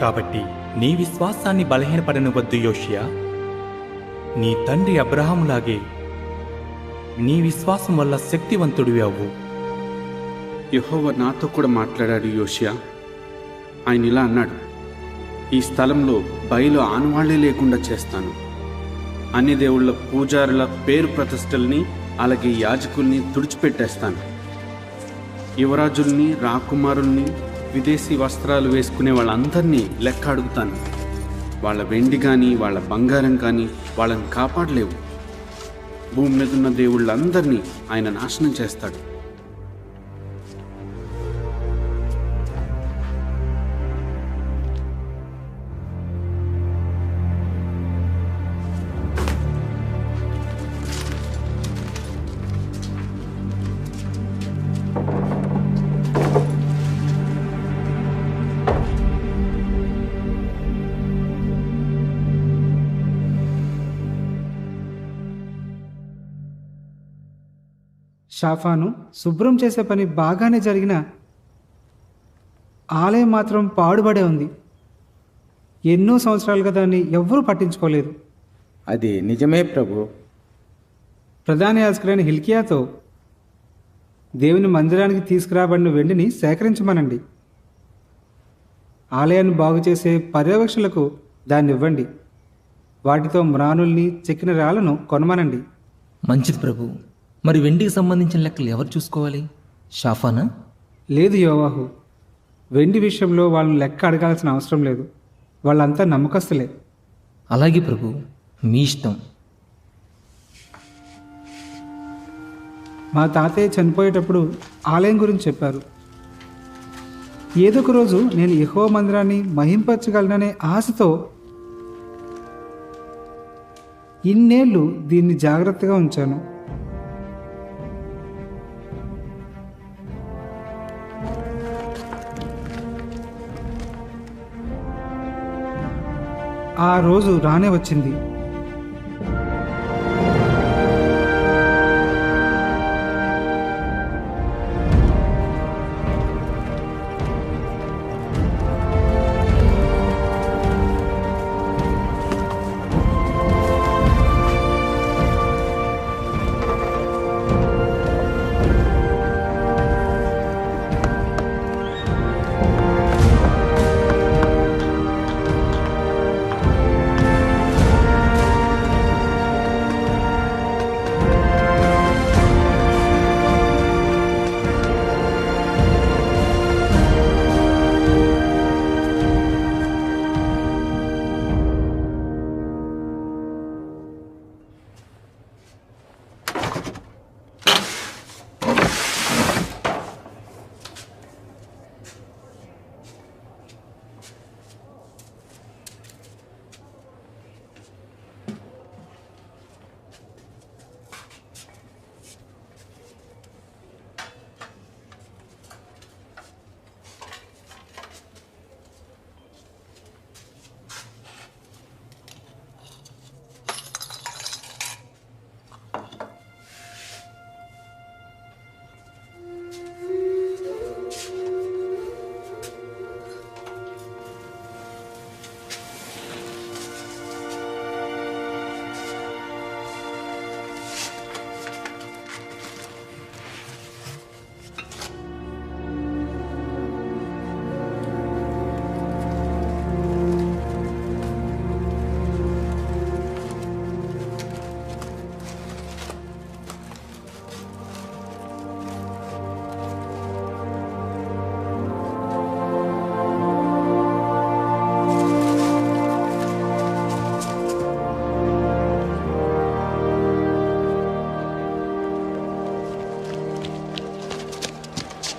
కాబట్టి నీ విశ్వాసాన్ని బలహీనపడనివద్దు యోషియా. నీ తండ్రి అబ్రహాములాగే నీ విశ్వాసం వల్ల శక్తివంతుడివి అవ్వు. యెహోవా నాతో కూడా మాట్లాడాడు యోషియా. ఆయన ఇలా అన్నాడు, ఈ స్థలంలో బయలు ఆనవాళ్లే లేకుండా చేస్తాను. అన్ని దేవుళ్ళ పూజారుల పేరు ప్రతిష్టల్ని, అలాగే యాజకుల్ని తుడిచిపెట్టేస్తాను. యువరాజుల్ని, రాకుమారుల్ని, విదేశీ వస్త్రాలు వేసుకునే వాళ్ళందరినీ లెక్క అడుగుతాను. వాళ్ళ వెండి కానీ వాళ్ళ బంగారం కానీ వాళ్ళని కాపాడలేవు. భూమి మీద ఉన్న దేవుళ్ళందరినీ ఆయన నాశనం చేస్తాడు. షాఫాను శుభ్రం చేసే పని బాగానే జరిగిన ఆలయం మాత్రం పాడుబడే ఉంది. ఎన్నో సంవత్సరాలుగా దాన్ని ఎవ్వరూ పట్టించుకోలేదు. అది నిజమే ప్రభు. ప్రధాన యాజకుడైన హిల్కియాతో దేవుని మందిరానికి తీసుకురాబడిన వెండిని సేకరించమనండి. ఆలయాన్ని బాగు చేసే పర్యవేక్షకులకు దాన్ని ఇవ్వండి. వాటితో మ్రానుల్ని, చెక్కిన రాళ్లను కొనమనండి. మంచిది ప్రభు. మరి వెండికి సంబంధించిన లెక్కలు ఎవరు చూసుకోవాలి? షాఫానా? లేదు యోవాహు, వెండి విషయంలో వాళ్ళని లెక్క అడగాల్సిన అవసరం లేదు. వాళ్ళంతా నమ్మకస్తులే. అలాగే ప్రభు, మీ ఇష్టం. మా తాతయ్య చనిపోయేటప్పుడు ఆలయం గురించి చెప్పారు. ఏదో ఒక రోజు నేను యెహోవా మందిరాన్ని మహింపరచగలననే ఆశతో ఇన్నేళ్ళు దీన్ని జాగ్రత్తగా ఉంచాను. ఆ రోజు రానే వచ్చింది.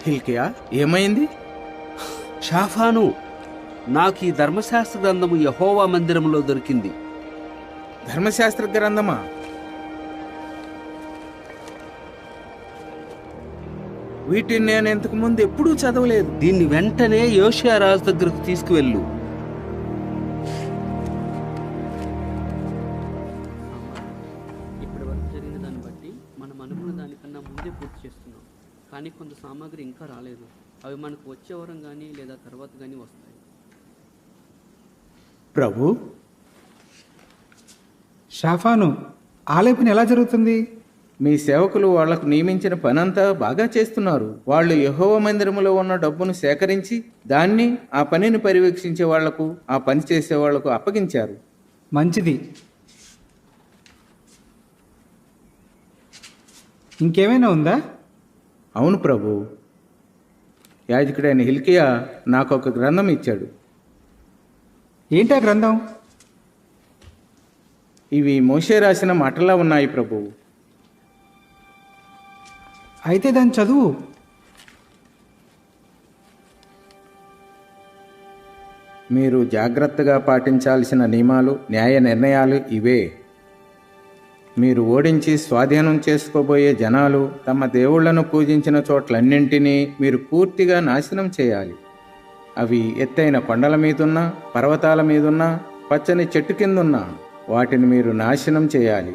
హిల్కియా, ఏమైంది? షాఫాను, నాకు ఈ ధర్మశాస్త్ర గ్రంథము యెహోవా మందిరంలో దొరికింది. ధర్మశాస్త్ర గ్రంథమా? వీటిని నేను ఇంతకు ముందు ఎప్పుడూ చదవలేదు. దీన్ని వెంటనే యోషియా రాజు దగ్గరకు తీసుకువెళ్ళు. ఇప్పటి వరకు జరిగిన దాన్ని బట్టి మనం అనుకున్న దానికన్నా ముందే పూర్తి చేస్తున్నాం. కానీ కొంత సామాగ్రి ఇంకా రాలేదు. అవి మనకు వచ్చే వారం కానీ లేదా తర్వాత కానీ వస్తాయి. ప్రభు, షాఫాను, ఆలయపని ఎలా జరుగుతుంది? మీ సేవకులు వాళ్లకు నియమించిన పనంతా బాగా చేస్తున్నారు. వాళ్ళు యెహోవా మందిరములో ఉన్న డబ్బును సేకరించి దాన్ని, ఆ పనిని పర్యవేక్షించే వాళ్లకు, ఆ పని చేసే వాళ్లకు అప్పగించారు. మంచిది. ఇంకేమైనా ఉందా? అవును ప్రభు, యాజకుడైన హిల్కియా నాకు ఒక గ్రంథం ఇచ్చాడు. ఏంటా గ్రంథం? ఇవి మోషే రాసిన మాటలా ఉన్నాయి ప్రభు. అయితే దాన్ని చదువు. మీరు జాగ్రత్తగా పాటించాల్సిన నియమాలు, న్యాయ నిర్ణయాలు ఇవే. మీరు ఓడించి స్వాధీనం చేసుకోబోయే జనాలు తమ దేవుళ్లను పూజించిన చోట్లన్నింటినీ మీరు పూర్తిగా నాశనం చేయాలి. అవి ఎత్తైన కొండల మీదున్నా, పర్వతాల మీదున్నా, పచ్చని చెట్టు కిందున్నా వాటిని మీరు నాశనం చేయాలి.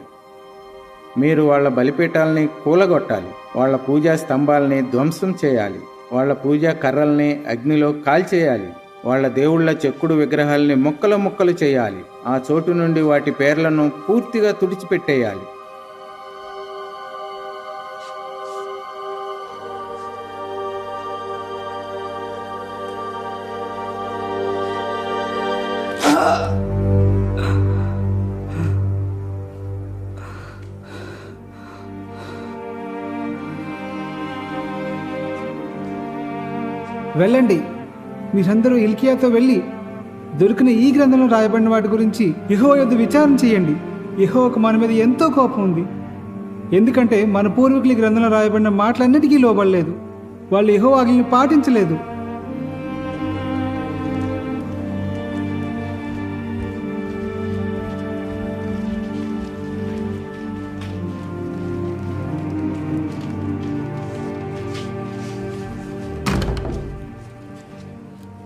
మీరు వాళ్ళ బలిపీఠాలని కూలగొట్టాలి. వాళ్ళ పూజా స్తంభాలని ధ్వంసం చేయాలి. వాళ్ళ పూజా కర్రల్ని అగ్నిలో కాల్చేయాలి. వాళ్ళ దేవుళ్ల చెక్కుడు విగ్రహాలని ముక్కలు ముక్కలు చేయాలి. ఆ చోటు నుండి వాటి పేర్లను పూర్తిగా తుడిచిపెట్టేయాలి. వెళ్ళండి, మీరందరూ హిల్కియాతో వెళ్ళి దొరికిన ఈ గ్రంథంలో రాయబడిన వాటి గురించి యెహోవా యొద్ద విచారణ చేయండి. యెహోవాకు మన మీద ఎంతో కోపం ఉంది. ఎందుకంటే మన పూర్వీకులు ఈ గ్రంథంలో రాయబడిన మాటలన్నిటికీ లోబడలేదు. వాళ్ళు యెహోవా ఆజ్ఞలను పాటించలేదు.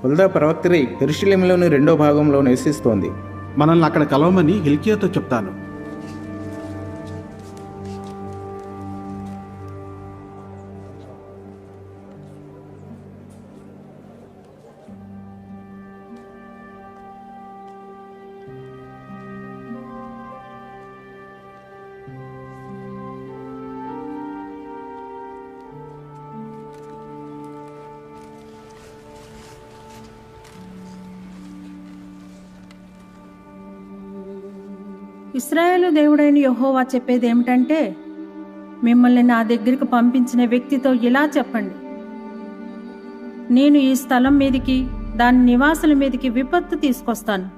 హుల్దా ప్రవక్తరి యెరూషలేములోని 2వ భాగంలో నివసిస్తోంది. మనల్ని అక్కడ కలవమని హిల్కియాతో చెప్తాను. ఇశ్రాయేలు దేవుడైన యెహోవా చెప్పేది ఏమిటంటే, మిమ్మల్ని నా దగ్గరికి పంపించిన వ్యక్తితో ఇలా చెప్పండి: నేను ఈ స్థలం మీదికి, దాని నివాసుల మీదికి విపత్తు తీసుకొస్తాను.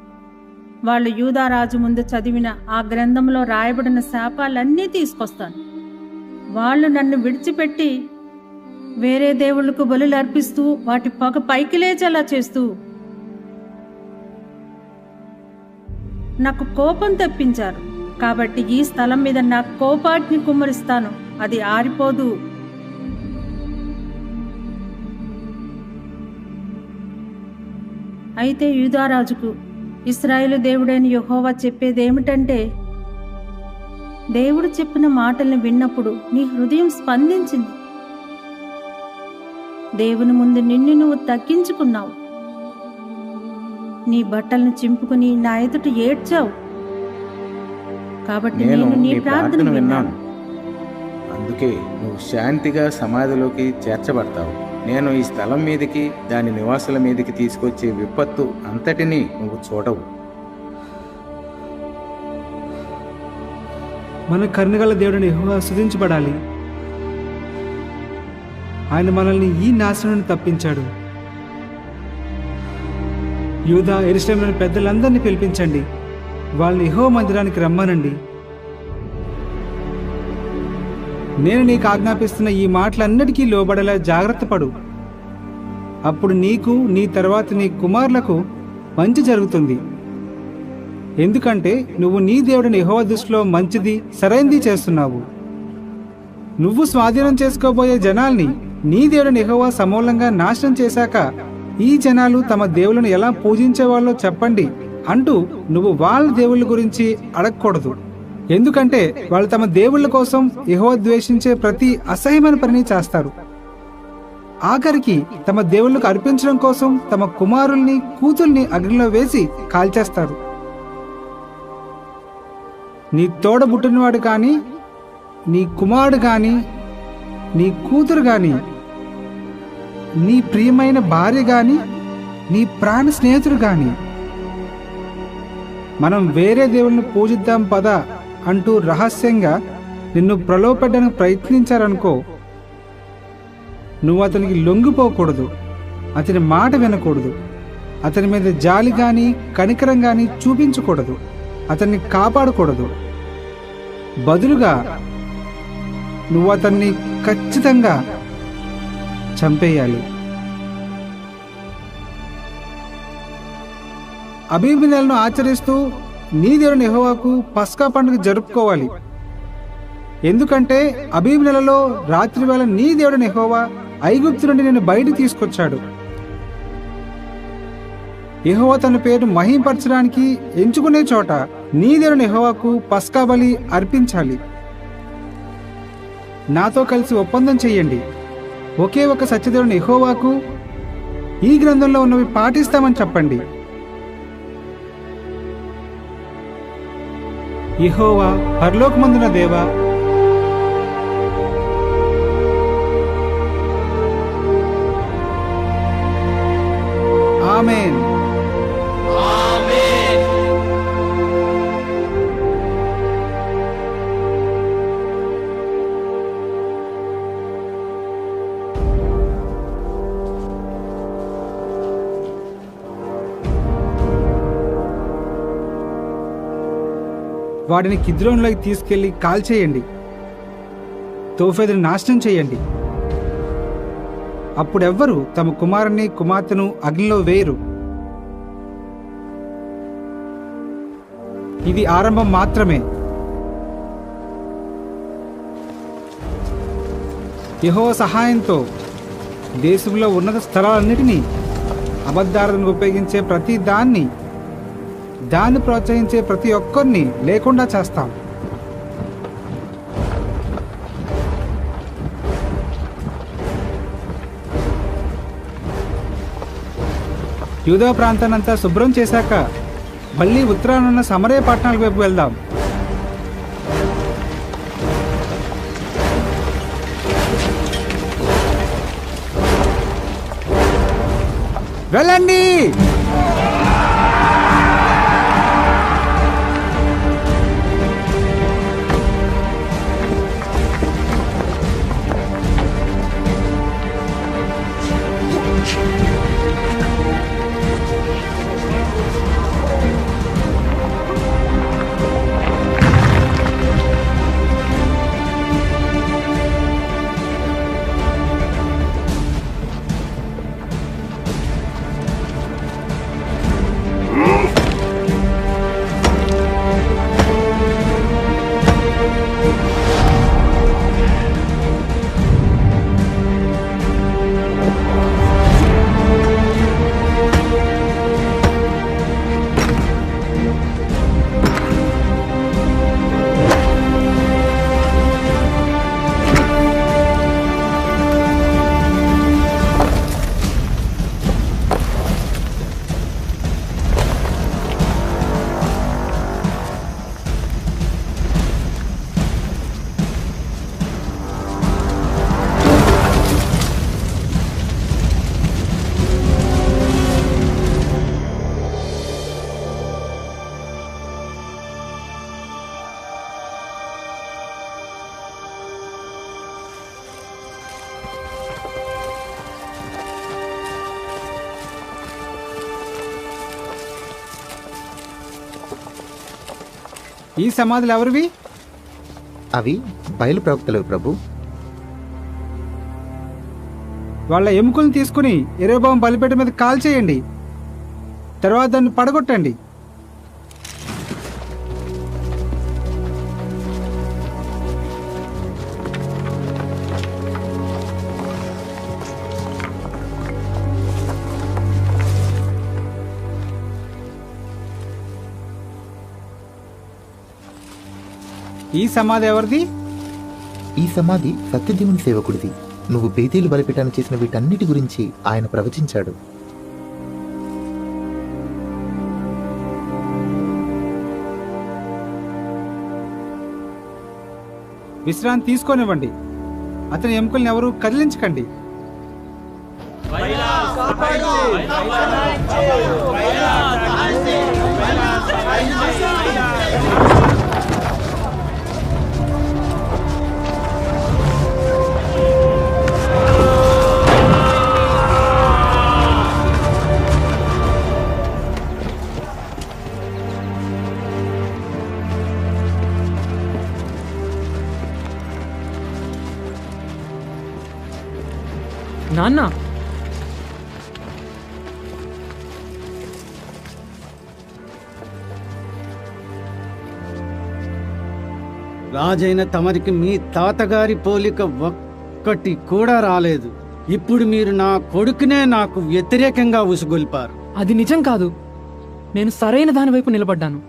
వాళ్ళు యూదారాజు ముందు చదివిన ఆ గ్రంథంలో రాయబడిన శాపాలన్నీ తీసుకొస్తాను. వాళ్ళు నన్ను విడిచిపెట్టి వేరే దేవుళ్లకు బలులు అర్పిస్తూ వాటి పొగ పైకి లేచేలా చేస్తూ నాకు కోపం తెప్పించారు. కాబట్టి ఈ స్థలం మీద నా కోపాగ్ని కుమ్మరిస్తాను, అది ఆరిపోదు. అయితే యూదారాజుకు ఇశ్రాయేలు దేవుడైన యెహోవా చెప్పేదేమిటంటే, దేవుడు చెప్పిన మాటల్ని విన్నప్పుడు నీ హృదయం స్పందించింది. దేవుని ముందు నిన్ను నువ్వు తగ్గించుకున్నావు. నీ బట్టలను చింపుకుని నా ఎదుట ఏడ్చావు. కాబట్టి నేను నీ ప్రార్థన విన్నాను. అందుకే నువ్వు శాంతిగా సమాధిలోకి చేర్చబడతావు. నేను ఈ స్థలం మీదకి, దాని నివాసుల మీదకి తీసుకొచ్చే విపత్తు అంతటినీ నువ్వు చూడవు. మన కరుణగల దేవుడిని యెహోవా స్తుతించబడాలి. ఆయన మనల్ని ఈ నాశనం నుండి తప్పించాడు. యూదా యెరూషలేములోని పెద్దలందరినీ పిలిపించండి. వాళ్ళని యెహోవా మందిరానికి రమ్మనండి. నేను నీకు ఆజ్ఞాపిస్తున్న ఈ మాటలన్నిటికీ లోబడేలా జాగ్రత్త పడు. అప్పుడు నీకు, నీ తర్వాత నీ కుమారులకు మంచి జరుగుతుంది. ఎందుకంటే నువ్వు నీ దేవుడిని యెహోవా దృష్టిలో మంచిది, సరైంది చేస్తున్నావు. నువ్వు స్వాధీనం చేసుకోబోయే జనాల్ని నీ దేవుడిని యెహోవా సమూలంగా నాశనం చేశాక, ఈ జనాలు తమ దేవులను ఎలా పూజించేవాళ్ళో చెప్పండి అంటూ నువ్వు వాళ్ళ దేవుళ్ళ గురించి అడగకూడదు. ఎందుకంటే వాళ్ళు తమ దేవుళ్ళ కోసం యెహోవా ద్వేషించే ప్రతి అసహ్యమైన పనిని చేస్తారు. ఆఖరికి తమ దేవుళ్ళకు అర్పించడం కోసం తమ కుమారుల్ని, కూతుల్ని అగ్నిలో వేసి కాల్చేస్తారు. నీ తోడబుట్టినవాడు కానీ, నీ కుమారుడు కానీ, నీ కూతురు కానీ, నీ ప్రియమైన భార్య కానీ, నీ ప్రాణ స్నేహితుడు కానీ మనం వేరే దేవుళ్ళని పూజిద్దాం పదా అంటూ రహస్యంగా నిన్ను ప్రలోభపెట్టడానికి ప్రయత్నించారనుకో, నువ్వు అతనికి లొంగిపోకూడదు, అతని మాట వినకూడదు, అతని మీద జాలి కానీ కనికరం కానీ చూపించకూడదు, అతన్ని కాపాడకూడదు. బదులుగా నువ్వు అతన్ని ఖచ్చితంగా చంపేయాలి. అబీబు నెలను ఆచరిస్తూ నీ దేవుని యెహోవాకు పస్కా పండుగ జరుపుకోవాలి. ఎందుకంటే అబీబు నెలలో రాత్రి వేళ నీ దేవుడిని యెహోవా ఐగుప్తు నుండి నిన్ను బయటికి తీసుకొచ్చాడు. యెహోవా తన పేరు మహింపరచడానికి ఎంచుకునే చోట నీ దేవుని యెహోవాకు పస్కా బలి అర్పించాలి. నాతో కలిసి ఒప్పందం చెయ్యండి. ఒకే ఒక సత్యదేవుని యెహోవాకు ఈ గ్రంథంలో ఉన్నవి పాటిస్తామని చెప్పండి. యెహోవా పరలోకమందున దేవా, ఆమేన్. వాడిని కిద్రోనులోకి తీసుకెళ్లి కాల్చేయండి, తోఫెదుని నాశనం చేయండి. అప్పుడెవ్వరూ తమ కుమారుని, కుమార్తెను అగ్నిలో వేయరు. ఇది ఆరంభం మాత్రమే. యెహోవా సహాయంతో దేశంలో ఉన్నత స్థలాలన్నిటినీ, అబద్ధాలను ఉపయోగించే ప్రతి దాన్ని ప్రోత్సహించే ప్రతి ఒక్కరిని లేకుండా చేస్తాం. యూదా ప్రాంతాన్నంతా శుభ్రం చేశాక మళ్ళీ ఉత్తరానున్న సమరయ పట్టణాల వైపు వెళ్దాం. వెళ్ళండి. ఈ సమాధులు ఎవరివి? అవి బయలు ప్రవక్తలు ప్రభు. వాళ్ళ ఎముకలను తీసుకుని యెరొబెయాము బలిపీఠం మీద కాల్చేయండి. తర్వాత దాన్ని పడగొట్టండి. ఈ సమాధి ఎవరిది? ఈ సమాధి సత్యదేవుని సేవకుడిది. నువ్వు బేతేలు బలిపీఠాన్ని చేసిన వీటన్నిటి గురించి ఆయన ప్రవచించాడు. విశ్రాంతి తీసుకోనివ్వండి. అతని ఎముకల్ని ఎవరు కదిలించకండి. నాన్న, రాజైన తమరికి మీ తాతగారి పోలిక ఒక్కటి కూడా రాలేదు. ఇప్పుడు మీరు నా కొడుకునే నాకు వ్యతిరేకంగా ఉసుగొల్పారు. అది నిజం కాదు. నేను సరైన దాని వైపు నిలబడ్డాను.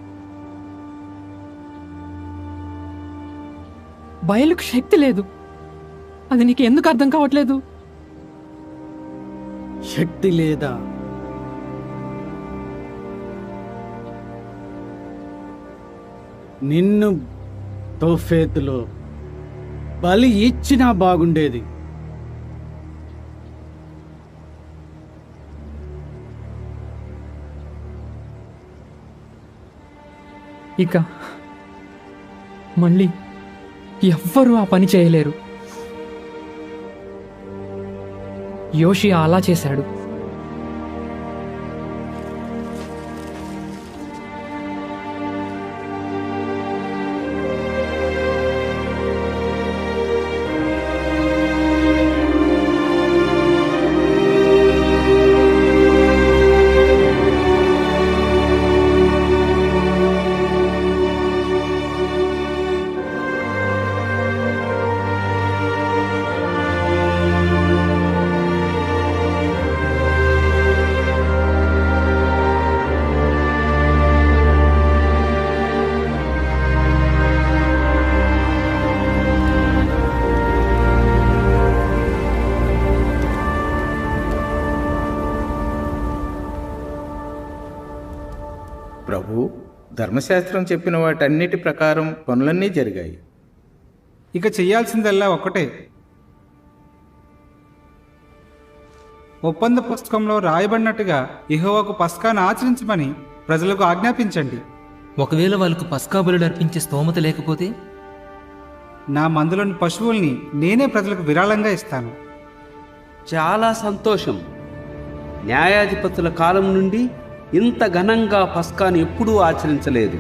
బయలుకు శక్తి లేదు. అది నీకు ఎందుకు అర్థం కావట్లేదు? శక్తి లేదా? నిన్ను తోఫేతులో బలి ఇచ్చినా బాగుండేది. ఇక మళ్ళీ ఎవ్వరూ ఆ పని చేయలేరు. యోషియా అలా చేశాడు. ప్రభు, ధర్మశాస్త్రం చెప్పిన వాటన్నిటి ప్రకారం పనులన్నీ జరిగాయి. ఇక చెయ్యాల్సిందల్లా ఒక్కటే. ఒప్పంద పుస్తకంలో రాయబడినట్టుగా యెహోవాకు పస్కాను ఆచరించమని ప్రజలకు ఆజ్ఞాపించండి. ఒకవేళ వాళ్ళకు పస్కా బలులు అర్పించే స్తోమత లేకపోతే నా మందులోని పశువుల్ని నేనే ప్రజలకు విరాళంగా ఇస్తాను. చాలా సంతోషం. న్యాయాధిపతుల కాలం నుండి ఇంత ఘనంగా పస్కాను ఎప్పుడూ ఆచరించలేదు.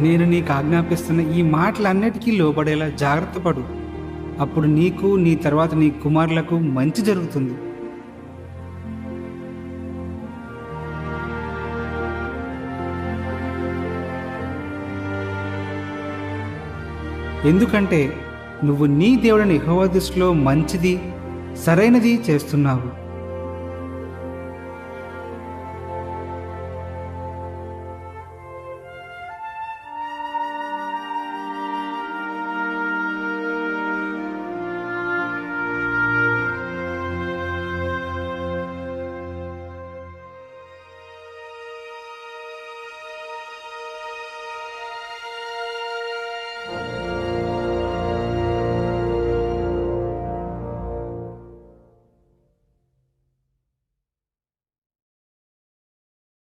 నేను నీకు ఆజ్ఞాపిస్తున్న ఈ మాటలన్నిటికీ లోబడేలా జాగ్రత్త పడు. అప్పుడు నీకు, నీ తర్వాత నీ కుమారులకు మంచి జరుగుతుంది. ఎందుకంటే నువ్వు నీ దేవుడిని యెహోవా దృష్టిలో మంచిది సరైనది చేస్తున్నావు.